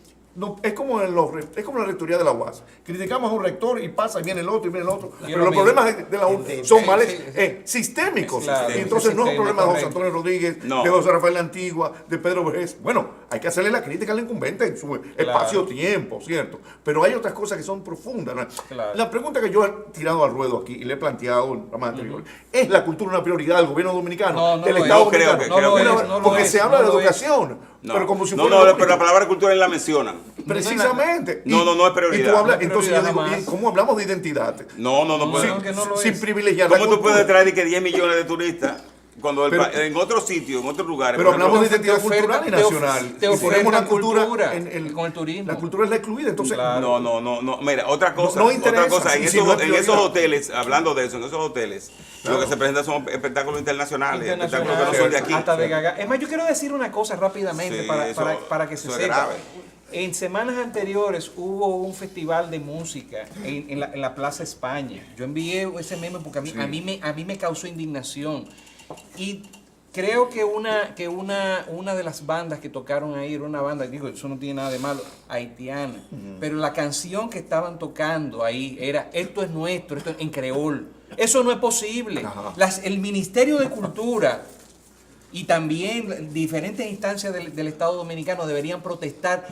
es como es como la rectoría de la UAS. Criticamos a un rector y pasa y viene el otro y viene el otro. Pero los problemas de la UAS son males sistémicos. Claro, y entonces no es un problema de José correcto. Antonio Rodríguez, No. de José Rafael Antigua, de Pedro Vergés. Bueno, hay que hacerle la crítica al incumbente en su espacio-tiempo, ¿cierto? Pero hay otras cosas que son profundas, ¿no? Claro. La pregunta que yo he tirado al ruedo aquí y le he planteado en programas anteriores, ¿es la cultura una prioridad del gobierno dominicano? No, no del lo Estado es. Creo dominicano? que- creo que Una- no lo porque es, se habla no de lo es. educación, No, pero como si no, fuera no, lo pero la único. palabra cultura la mencionan. Precisamente. No es prioridad. Y tú hablas, No es entonces yo prioridad digo, jamás. ¿y cómo hablamos de identidad? No No, puede. que no lo Sin es. privilegiar la ¿Cómo tú cultura. puedes traer que 10 millones de turistas cuando Pero- en otros sitios, en otros lugares? Pero por ejemplo, hablamos de identidad te oferta- cultural y te of- nacional. te Y ponemos ofertan la cultura cultura con el turismo. La cultura es la excluida. Entonces, Claro. No. Mira, otra cosa. No interesa, otra cosa. En si no es en esos prioridad. hoteles, hablando de eso, en esos hoteles, lo que se presenta son espectáculos internacionales, espectáculos que no son de aquí. Hasta de Gaga. Es más, yo quiero decir una cosa rápidamente Sí, para que se eso es sepa. grave. En semanas anteriores hubo un festival de música en la Plaza España. Yo envié ese meme porque a mí me causó indignación. Y creo que una de las bandas que tocaron ahí era una banda, digo, eso no tiene nada de malo, haitiana. Pero la canción que estaban tocando ahí era "Esto es nuestro", esto es en creol. Eso no es posible. Ajá. El Ministerio de Cultura y también diferentes instancias del Estado Dominicano deberían protestar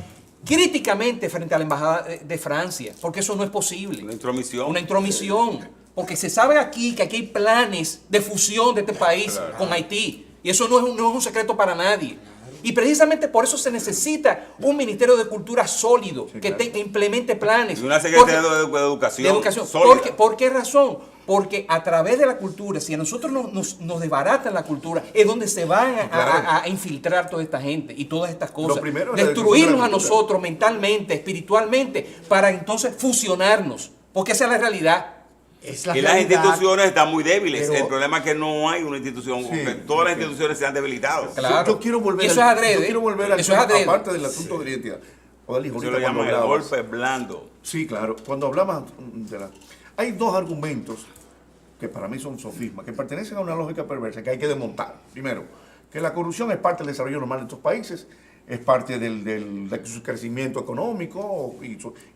críticamente frente a la Embajada de Francia, porque eso no es posible. Una intromisión. Una intromisión. Porque se sabe aquí que aquí hay planes de fusión de este país con Haití. Y eso no es un secreto para nadie. Y precisamente por eso se necesita un Ministerio de Cultura sólido, que implemente planes. Y una Secretaría de Educación. De educación. sólida. ¿Por qué razón? Porque a través de la cultura, si a nosotros nos desbaratan la cultura, es donde se van a infiltrar toda esta gente y todas estas cosas. Lo primero es la destruirnos destrucción de a la cultura. nosotros mentalmente, espiritualmente, para entonces fusionarnos. Porque esa es la realidad. Es la Y las realidad. instituciones están muy débiles. Pero- El problema es que no hay una institución, porque todas las instituciones se han debilitado. Claro. Yo quiero volver Y eso es adrede. yo quiero volver al Eso es tema, adrede. aparte del asunto de la identidad. Odalí, Eso ahorita lo cuando llaman el hablabas- golpe blando. Sí, claro. Cuando hablabas hay dos argumentos que para mí son sofismas, que pertenecen a una lógica perversa que hay que desmontar. Primero, que la corrupción es parte del desarrollo normal de estos países, es parte de su crecimiento económico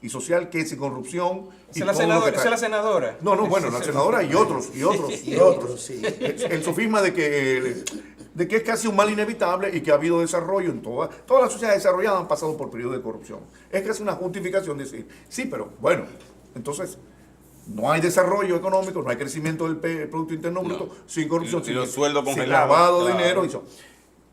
y social, que es sin corrupción. y ¿Esa es la todo lo que senadora? ¿Esa es la senadora? No, bueno, la senadora y otros. Y otros, sí. El sofisma de que es casi un mal inevitable y que ha habido desarrollo en todas las sociedades desarrolladas han pasado por periodos de corrupción. Es casi una justificación decir, sí, pero bueno, entonces no hay desarrollo económico, no hay crecimiento del Producto Interno Bruto sin corrupción, Y los sueldos sin congelados. lavado de Claro. dinero.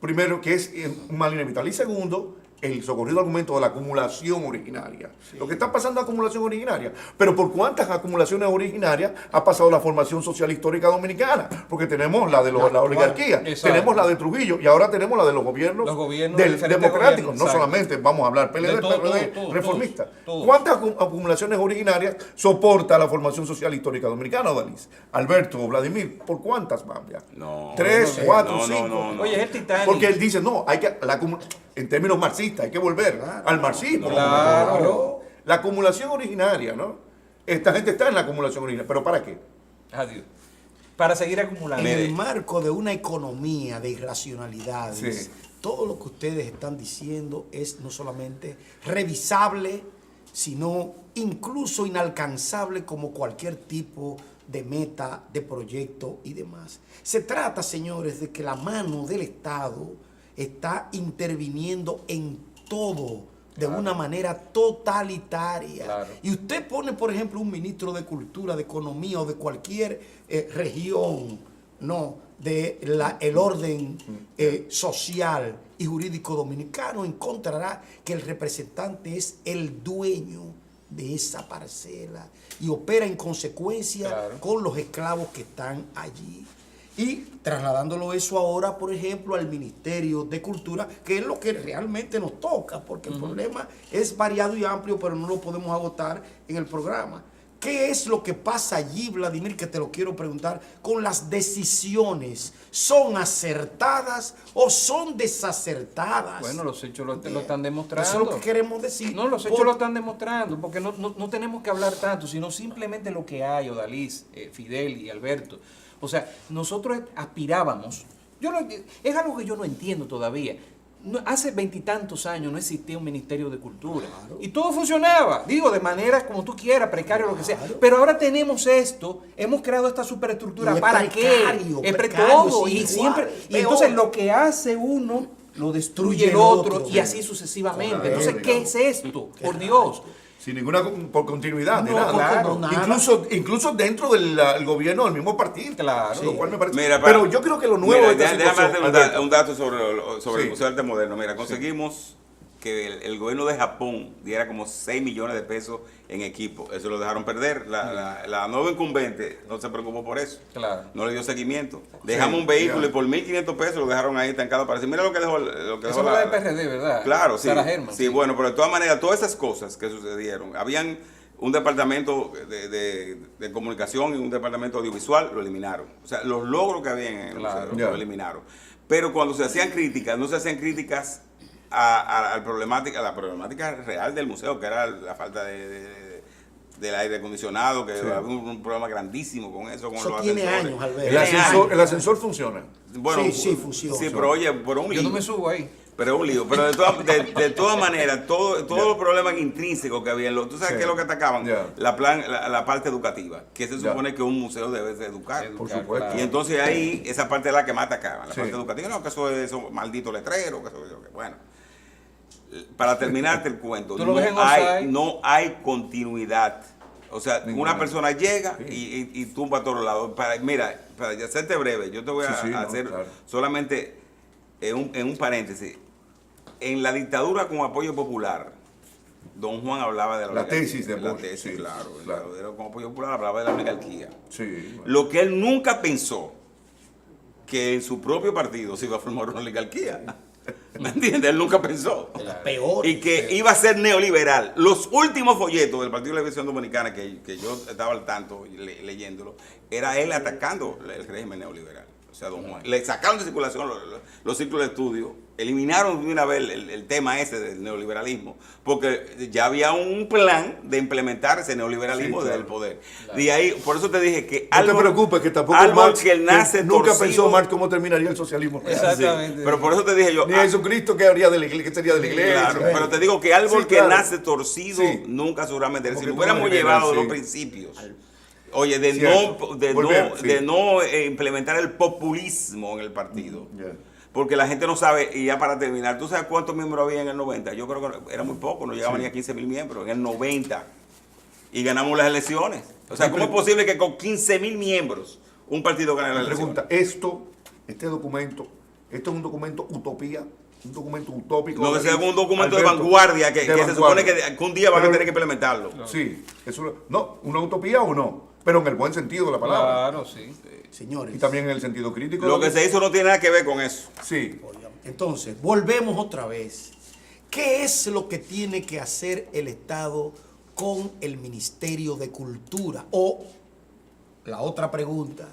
Primero, que es un mal inevitable. Y segundo, el socorrido argumento de la acumulación originaria. Lo que está pasando es acumulación originaria. Pero ¿por cuántas acumulaciones originarias ha pasado la formación social histórica dominicana? Porque tenemos la de la oligarquía, exacto, tenemos la de Trujillo y ahora tenemos la de los gobiernos diferentes democráticos. gobiernos, No exacto. solamente, vamos a hablar, PLD, De PRD, todos, reformista. todos. ¿Cuántas acumulaciones originarias soporta la formación social histórica dominicana, Odalis? Alberto o Vladimir, ¿por cuántas van ya? No. 3, 4, No, 5. no. Oye, es el Titanic. Porque él dice, no, hay que, en términos marxistas, hay que volver al marxismo. Claro. La acumulación originaria, ¿no? Esta gente está en la acumulación originaria, ¿pero para qué? Adiós. Para seguir acumulando. En el marco de una economía de irracionalidades, Sí. todo lo que ustedes están diciendo es no solamente revisable, sino incluso inalcanzable como cualquier tipo de meta, de proyecto y demás. Se trata, señores, de que la mano del Estado está interviniendo en todo de una manera totalitaria. Claro. Y usted pone, por ejemplo, un ministro de Cultura, de Economía o de cualquier región, no, de el orden social y jurídico dominicano, encontrará que el representante es el dueño de esa parcela y opera en consecuencia Claro. con los esclavos que están allí. Y trasladándolo eso ahora, por ejemplo, al Ministerio de Cultura, que es lo que realmente nos toca, porque el problema es variado y amplio, pero no lo podemos agotar en el programa. ¿Qué es lo que pasa allí, Vladimir, que te lo quiero preguntar, con las decisiones? ¿Son acertadas o son desacertadas? Bueno, los hechos lo Bien. están demostrando. Eso es lo que queremos decir. No, los hechos lo están demostrando, porque no tenemos que hablar tanto, sino simplemente lo que hay, Odalis, Fidel y Alberto. O sea, nosotros aspirábamos, es algo que yo no entiendo todavía. Hace 20 y tantos años no existía un Ministerio de Cultura. Claro. Y todo funcionaba, digo, de manera como tú quieras, precario, lo que sea. Claro. Pero ahora tenemos esto, hemos creado esta superestructura. Y es ¿Para precario, qué? Es precario, todo. sí, Y igual, siempre. Y peor. entonces lo que hace uno lo destruye el otro y así sucesivamente. Correcto, Entonces, ¿qué digamos. es esto? Por Dios. Sin ninguna por continuidad, de No, nada. claro, no, nada. Incluso dentro del el gobierno del mismo partido. Claro. Lo cual me parece. Mira, pero yo creo que lo nuevo mira, de esta déjame situación, darte Alberto, un dato sobre Sí. el Museo de Arte Moderno. Mira, conseguimos que el gobierno de Japón diera como 6 millones de pesos en equipo. Eso lo dejaron perder. La nueva incumbente no se preocupó por eso. Claro. No le dio seguimiento. Dejamos un vehículo ya. y por 1.500 pesos lo dejaron ahí estancado para decir, mira lo que dejó. Eso fue la de PRD, ¿verdad? Claro, sí. Sarah Herman, Sí, bueno, pero de todas maneras, todas esas cosas que sucedieron, habían un departamento de comunicación y un departamento audiovisual, lo eliminaron. O sea, los logros que había en el Claro. museo, Ya. lo eliminaron. Pero cuando se hacían críticas, no se hacían críticas a la problemática real del museo, que era la falta del aire acondicionado, que Sí. había un problema grandísimo con eso, con Eso los tiene ascensores. años, Alberto. el ascensor funciona. Bueno, Sí, funciona. Sí, pero oye, por un Yo no lío. me subo ahí. Pero es un lío. Pero de todas maneras, todos los problemas intrínsecos que había, ¿tú sabes Sí. qué es lo que atacaban? Ya. La parte educativa, que se Ya. supone que un museo debe de educar. Por supuesto. Y entonces ahí, esa parte es la que más atacaban, la Sí. parte educativa. No, que eso es maldito letrero, que eso que bueno. Para terminarte el cuento, Tú lo ves en Offside. no hay continuidad. O sea, Ninguna. una persona llega Sí. y tumba a todos lados. Mira, para hacerte breve, yo te voy a Sí, no, hacer claro. solamente en un paréntesis. En la dictadura con apoyo popular, don Juan hablaba de la La oligarquía. tesis de la Bosch, tesis, sí, claro. claro. La dictadura con apoyo popular hablaba de la oligarquía. Sí. bueno. Lo que él nunca pensó, que en su propio partido se iba a formar una oligarquía. ¿Me entiendes? Él nunca pensó. Peor. Y que iba a ser neoliberal. Los últimos folletos del Partido de la Liberación Dominicana, que yo estaba al tanto leyéndolo, era él atacando el régimen neoliberal. O sea, don Juan. Le sacaron de circulación los círculos de estudio, eliminaron de una vez el tema ese del neoliberalismo, porque ya había un plan de implementar ese neoliberalismo Sí, desde claro. el poder. Y ahí, por eso te dije que No te preocupes, que tampoco árbol Marx, que nace nunca torcido- pensó Marx cómo terminaría el socialismo real. Exactamente. Pero por eso te dije yo, Ni Jesucristo que haría de la iglesia, que sería de la iglesia. claro, pero te digo que árbol Sí, que claro. nace torcido Sí. nunca seguramente. Si Porque lo tú hubiéramos no llevado de sí. los principios, oye, de Cierto. no, de Volver, no, sí. de no implementar el populismo en el partido. Ya. Porque la gente no sabe, y ya para terminar, ¿tú sabes cuántos miembros había en el 90? Yo creo que era muy poco, no llegaban Sí. ni a 15.000 miembros, en el 90. Y ganamos las elecciones. O sea, ¿cómo es posible que con 15.000 miembros un partido gane las Me elecciones? pregunta, este documento es un documento utopía. un documento utópico. No, que sea un documento de Alberto, vanguardia que se supone vanguardia. que un día van a Pero- tener que implementarlo. Sí, eso, no, una utopía o no, pero en el buen sentido de la palabra. Claro, sí. Señores, Y también en el sentido crítico. Lo que se hizo no tiene nada que ver con eso. Sí, oigan, entonces, volvemos otra vez. ¿Qué es lo que tiene que hacer el Estado con el Ministerio de Cultura? O, la otra pregunta,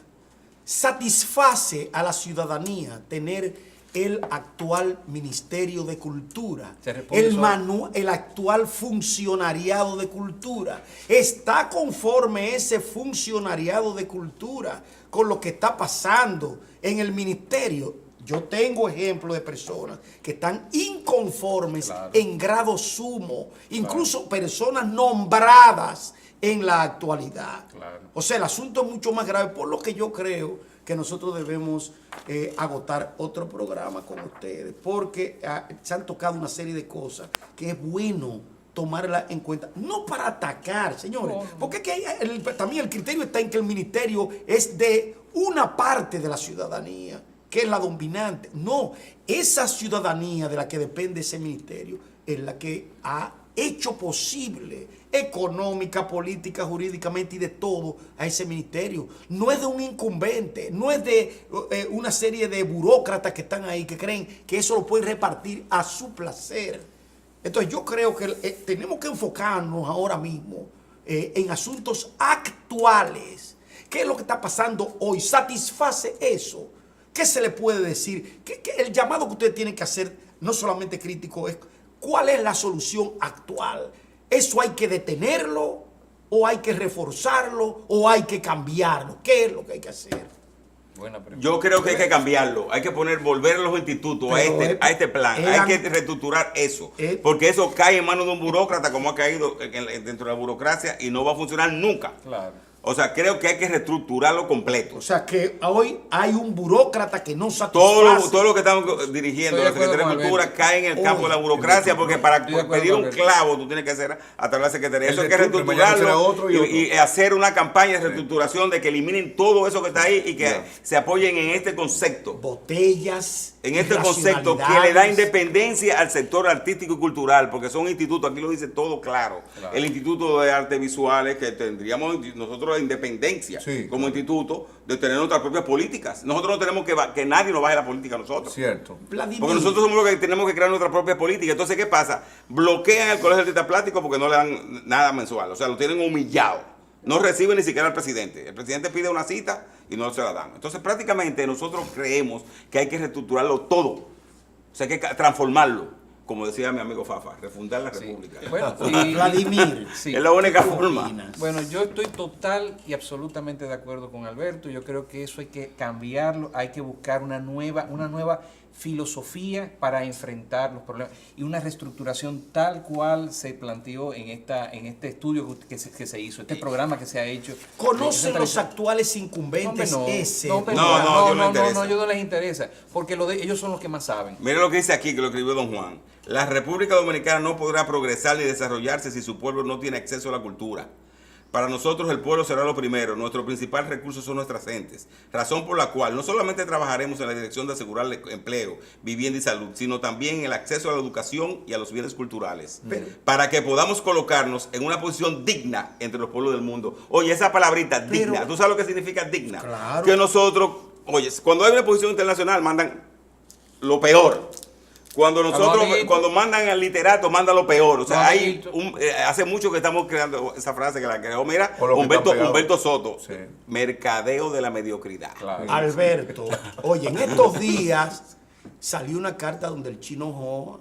¿satisface a la ciudadanía tener el actual Ministerio de Cultura? Se responde solo. El actual funcionariado de cultura. ¿Está conforme ese funcionariado de cultura con lo que está pasando en el ministerio? Yo tengo ejemplos de personas que están inconformes Claro. en grado sumo, incluso personas nombradas en la actualidad. Claro. O sea, el asunto es mucho más grave, por lo que yo creo que nosotros debemos agotar otro programa con ustedes, porque se han tocado una serie de cosas que es bueno tomarla en cuenta, no para atacar, señores, porque es que también el criterio está en que el ministerio es de una parte de la ciudadanía, que es la dominante. No, esa ciudadanía de la que depende ese ministerio es la que ha hecho posible económica, política, jurídicamente y de todo a ese ministerio. No es de un incumbente, no es de una serie de burócratas que están ahí que creen que eso lo pueden repartir a su placer. Entonces yo creo que tenemos que enfocarnos ahora mismo en asuntos actuales. ¿Qué es lo que está pasando hoy? ¿Satisface eso? ¿Qué se le puede decir? Que el llamado que ustedes tienen que hacer, no solamente crítico, es ¿cuál es la solución actual? ¿Eso hay que detenerlo o hay que reforzarlo o hay que cambiarlo? ¿Qué es lo que hay que hacer? Buena pregunta. Yo creo que hay que cambiarlo, hay que volver a los institutos a este plan, hay que reestructurar eso, porque eso cae en manos de un burócrata como ha caído dentro de la burocracia y no va a funcionar nunca. Claro. O sea, creo que hay que reestructurarlo completo. O sea, que hoy hay un burócrata que no satisface. Todo lo que estamos dirigiendo, Estoy la de acuerdo Secretaría de con Cultura, Alberto. cae en el campo de la burocracia, porque para Estoy de acuerdo pedir con un Alberto. clavo tú tienes que hacer a través de la Secretaría. El Eso hay de que turno, mañana será reestructurarlo otro y otro. y hacer una campaña de reestructuración de que eliminen todo eso que está ahí y que Ya. se apoyen en este concepto. Botellas. En este concepto que le da irracionalidades. independencia al sector artístico y cultural, porque son institutos, aquí lo dice todo claro. Claro. El Instituto de Artes Visuales, que tendríamos nosotros la independencia Sí, como claro. instituto de tener nuestras propias políticas. Nosotros no tenemos que nadie nos baje la política a nosotros. Cierto. Vladimir. Porque nosotros somos los que tenemos que crear nuestra propia política. Entonces, ¿qué pasa? Bloquean el Colegio de Artistas Plásticos porque no le dan nada mensual. O sea, lo tienen humillado. No recibe ni siquiera al presidente. El presidente pide una cita y no se la dan. Entonces, prácticamente nosotros creemos que hay que reestructurarlo todo. O sea, hay que transformarlo. Como decía mi amigo Fafa, refundar la Sí. República. Bueno, Vladimir. sí. Es la única ¿Qué tú forma. opinas? Bueno, yo estoy total y absolutamente de acuerdo con Alberto. Yo creo que eso hay que cambiarlo, hay que buscar una nueva filosofía para enfrentar los problemas y una reestructuración tal cual se planteó en este estudio que se hizo, este programa que se ha hecho. ¿Conocen los Hombre, actuales incumbentes no, ese? no, pero No, no, yo no interesa. no, ellos no les interesa, porque ellos son los que más saben. Mire lo que dice aquí, que lo escribió don Juan. La República Dominicana no podrá progresar ni desarrollarse si su pueblo no tiene acceso a la cultura. Para nosotros el pueblo será lo primero. Nuestro principal recurso son nuestras gentes. Razón por la cual no solamente trabajaremos en la dirección de asegurar empleo, vivienda y salud, sino también en el acceso a la educación y a los bienes culturales. Para que podamos colocarnos en una posición digna entre los pueblos del mundo. Oye, esa palabrita, digna. ¿Tú sabes lo que significa digna? Claro. Que nosotros, oye, cuando hay una posición internacional mandan lo peor. Cuando nosotros, amiguito. cuando mandan al literato, mandan lo peor. O sea, Vamos, hay amiguito. hace mucho que estamos creando esa frase que la creó, mira, O lo que está pegado. Humberto Soto. Sí. Mercadeo de la mediocridad. Claro. Alberto, oye, en estos días salió una carta donde el Chino Hoa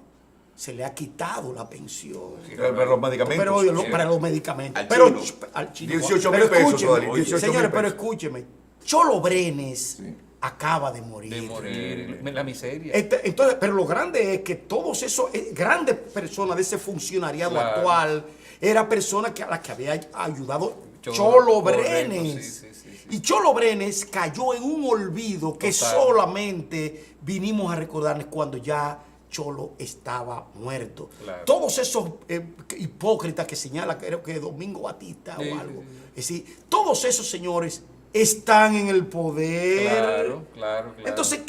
se le ha quitado la pensión. Pero los medicamentos. Pero oye, para los medicamentos. Al pero, chino. al chino. 18 Pero mil pesos, escúcheme, Rodri, 18 señores, mil pero pesos. escúcheme. Cholo Brenes acaba de morir. De morir, la miseria. Entonces, pero lo grande es que todos esos grandes personas de ese funcionariado Claro. actual era personas a las que había ayudado Cholo, Cholo correcto, Brenes. sí. Y Cholo Brenes cayó en un olvido que Total. solamente vinimos a recordarles cuando ya Cholo estaba muerto. Claro. Todos esos hipócritas que señala, creo que Domingo Batista Sí, o algo. sí. Es decir, todos esos señores están en el poder. Claro, claro, claro. Entonces,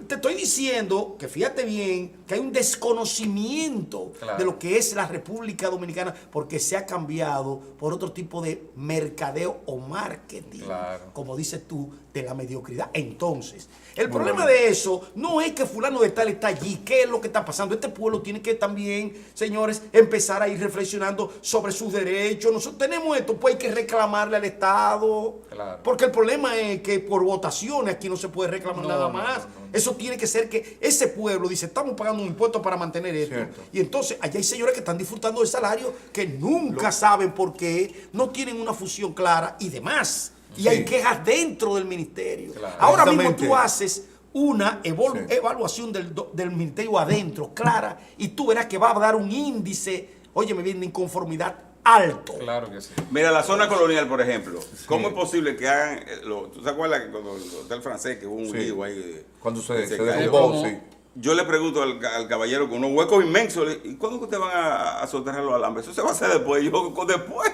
te estoy diciendo que fíjate bien que hay un desconocimiento Claro. de lo que es la República Dominicana porque se ha cambiado por otro tipo de mercadeo o marketing, Claro. como dices tú, de la mediocridad. Entonces, el Muy problema bueno. de eso no es que fulano de tal está allí, qué es lo que está pasando. Este pueblo tiene que también, señores, empezar a ir reflexionando sobre sus derechos. Nosotros tenemos esto, pues hay que reclamarle al Estado. Claro. Porque el problema es que por votaciones aquí no se puede reclamar No, nada no, más. no, no. Eso tiene que ser que ese pueblo dice, estamos pagando un impuesto para mantener esto. Cierto. Y entonces allá hay señores que están disfrutando del salario que nunca saben por qué, no tienen una fusión clara y demás. Y Sí. hay quejas dentro del ministerio. Claro. Ahora mismo Exactamente. tú haces una Sí. evaluación del ministerio adentro, clara, y tú verás que va a dar un índice, oye, me viene de inconformidad alto. Claro que sí. Mira, la zona colonial, por ejemplo, ¿cómo es posible que hagan, ¿tú te acuerdas que cuando el hotel francés, que hubo un Sí. lío ahí? Cuando se cayó? derrumbó, como- sí. Yo le pregunto al caballero con unos huecos inmensos, ¿y cuándo que ustedes van a soterrar los alambres? Eso se va a hacer después. Yo, después.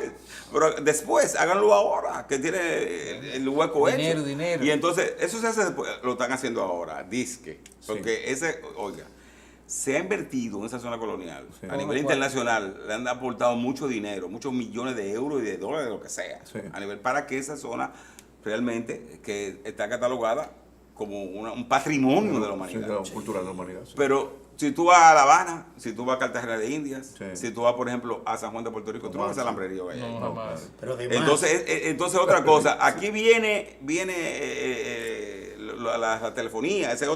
Pero después, háganlo ahora, que tiene el hueco Dinero, hecho. dinero. Y entonces, eso se hace después, lo están haciendo ahora, disque. Porque oiga, se ha invertido en esa zona colonial. Sí. A nivel internacional, le han aportado mucho dinero, muchos millones de euros y de dólares, de lo que sea. Sí. A nivel para que esa zona realmente, que está catalogada como un patrimonio de la Sí, humanidad. de la cultura de la humanidad. Sí. Pero si tú vas a La Habana, si tú vas a Cartagena de Indias, Sí. si tú vas, por ejemplo, a San Juan de Puerto Rico, tú no vas a alambrería allá. No, jamás. Pero además, Entonces otra cosa, aquí viene la telefonía, ese es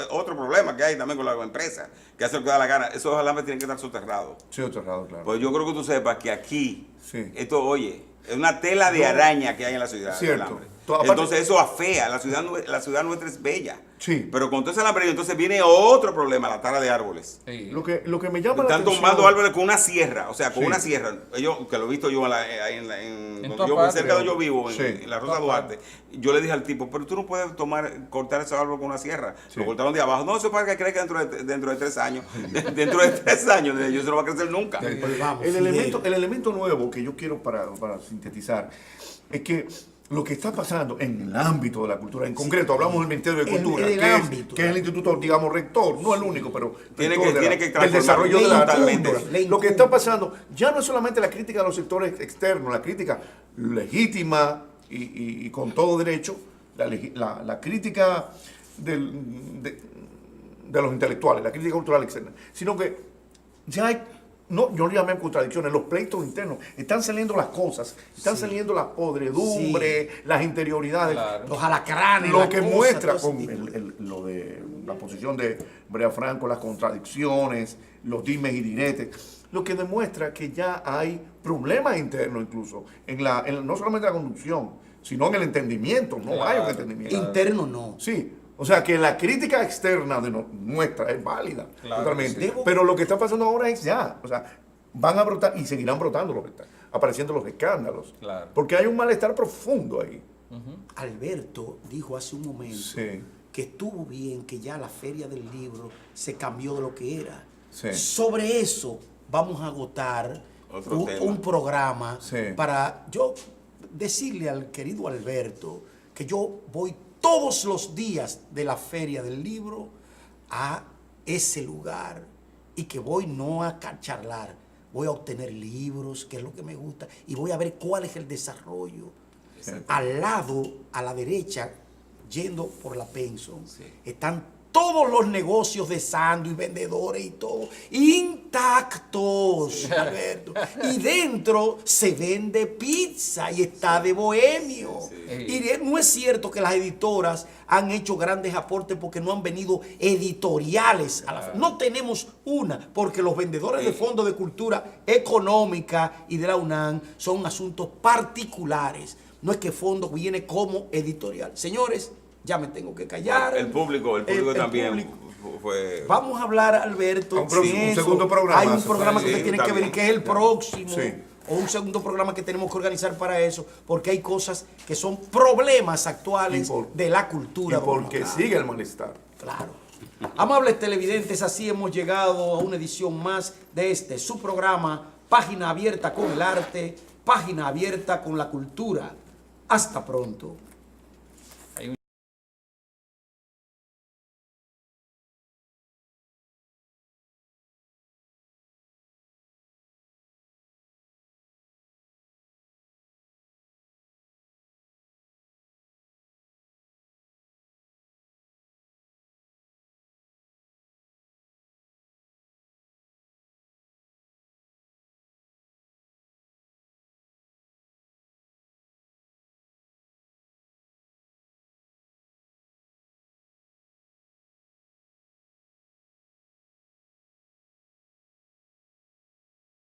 otro problema que hay también con la empresa, que hace lo que da la gana. Esos alambres tienen que estar soterrados. Sí, cerrado, claro. Pues yo creo que tú sepas que aquí, Sí. esto, oye, es una tela de araña que hay en la ciudad. Cierto. el alambre. Aparte- Entonces eso afea, la ciudad nuestra es bella. Sí. Pero con todo ese alambre, entonces viene otro problema, la tala de árboles. Sí. Lo que me llama la Están atención... tomando árboles con una sierra, o sea, con Sí. una sierra. Yo, que lo he visto yo ahí donde todas yo, partes. cerca de donde yo vivo, Sí. en la Rosa Duarte. Yo le dije al tipo, pero tú no puedes cortar ese árbol con una sierra. Sí. Lo cortaron de abajo. No, eso es para que crezca dentro de 3 años. Dentro de 3 años, eso no va a crecer nunca. pues vamos, El Fidel. elemento nuevo que yo quiero para sintetizar es que lo que está pasando en el ámbito de la cultura, en concreto, hablamos del Ministerio de Cultura, en el que ámbito. es el instituto, digamos, rector, no el único, pero Tiene rector que del transformar desarrollo de la totalmente. cultura. Le Lo que incumbe. está pasando ya no es solamente la crítica de los sectores externos, la crítica legítima y con todo derecho, la crítica de los intelectuales, la crítica cultural externa, sino que ya hay, no, yo le llamé contradicciones, los pleitos internos, están saliendo las cosas, están saliendo las podredumbres, las interioridades, Claro. los alacranes, lo las que cosas, muestra todo con ese tipo. lo de la posición de Brea Franco, las contradicciones, los dimes y diretes, lo que demuestra que ya hay problemas internos incluso, no solamente en la conducción, sino en el entendimiento, no Claro. hay un entendimiento. Interno no. Sí, o sea que la crítica externa de nuestra es válida, Claro, totalmente. sí. Pero lo que está pasando ahora es ya, o sea, van a brotar y seguirán brotando apareciendo los escándalos. Claro. Porque hay un malestar profundo ahí. Alberto dijo hace un momento Sí. que estuvo bien que ya la feria del libro se cambió de lo que era. Sí. Sobre eso vamos a agotar Otro tema. un programa Sí. para yo decirle al querido Alberto que yo voy todos los días de la feria del libro a ese lugar y que voy no a charlar, voy a obtener libros, que es lo que me gusta, y voy a ver cuál es el desarrollo. Al lado, a la derecha, yendo por la Penson, están todos los negocios de sándwich, vendedores y todo, intactos, Alberto. Y dentro se vende pizza y está de bohemio. Y no es cierto que las editoras han hecho grandes aportes porque no han venido editoriales. No tenemos una, porque los vendedores de fondos de cultura económica y de la UNAM son asuntos particulares. No es que fondo viene como editorial. Señores, ya me tengo que callar. El público también público. fue... Vamos a hablar, Alberto, Un próximo- de un eso. segundo programa. Hay un programa que Sí, usted tiene está que ver bien. que es el próximo. Sí. O un segundo programa que tenemos que organizar para eso, porque hay cosas que son problemas actuales de la cultura Y porque dominicana. sigue el malestar. Claro. Amables televidentes, así hemos llegado a una edición más de su programa, Página Abierta con el Arte, Página Abierta con la Cultura. Hasta pronto.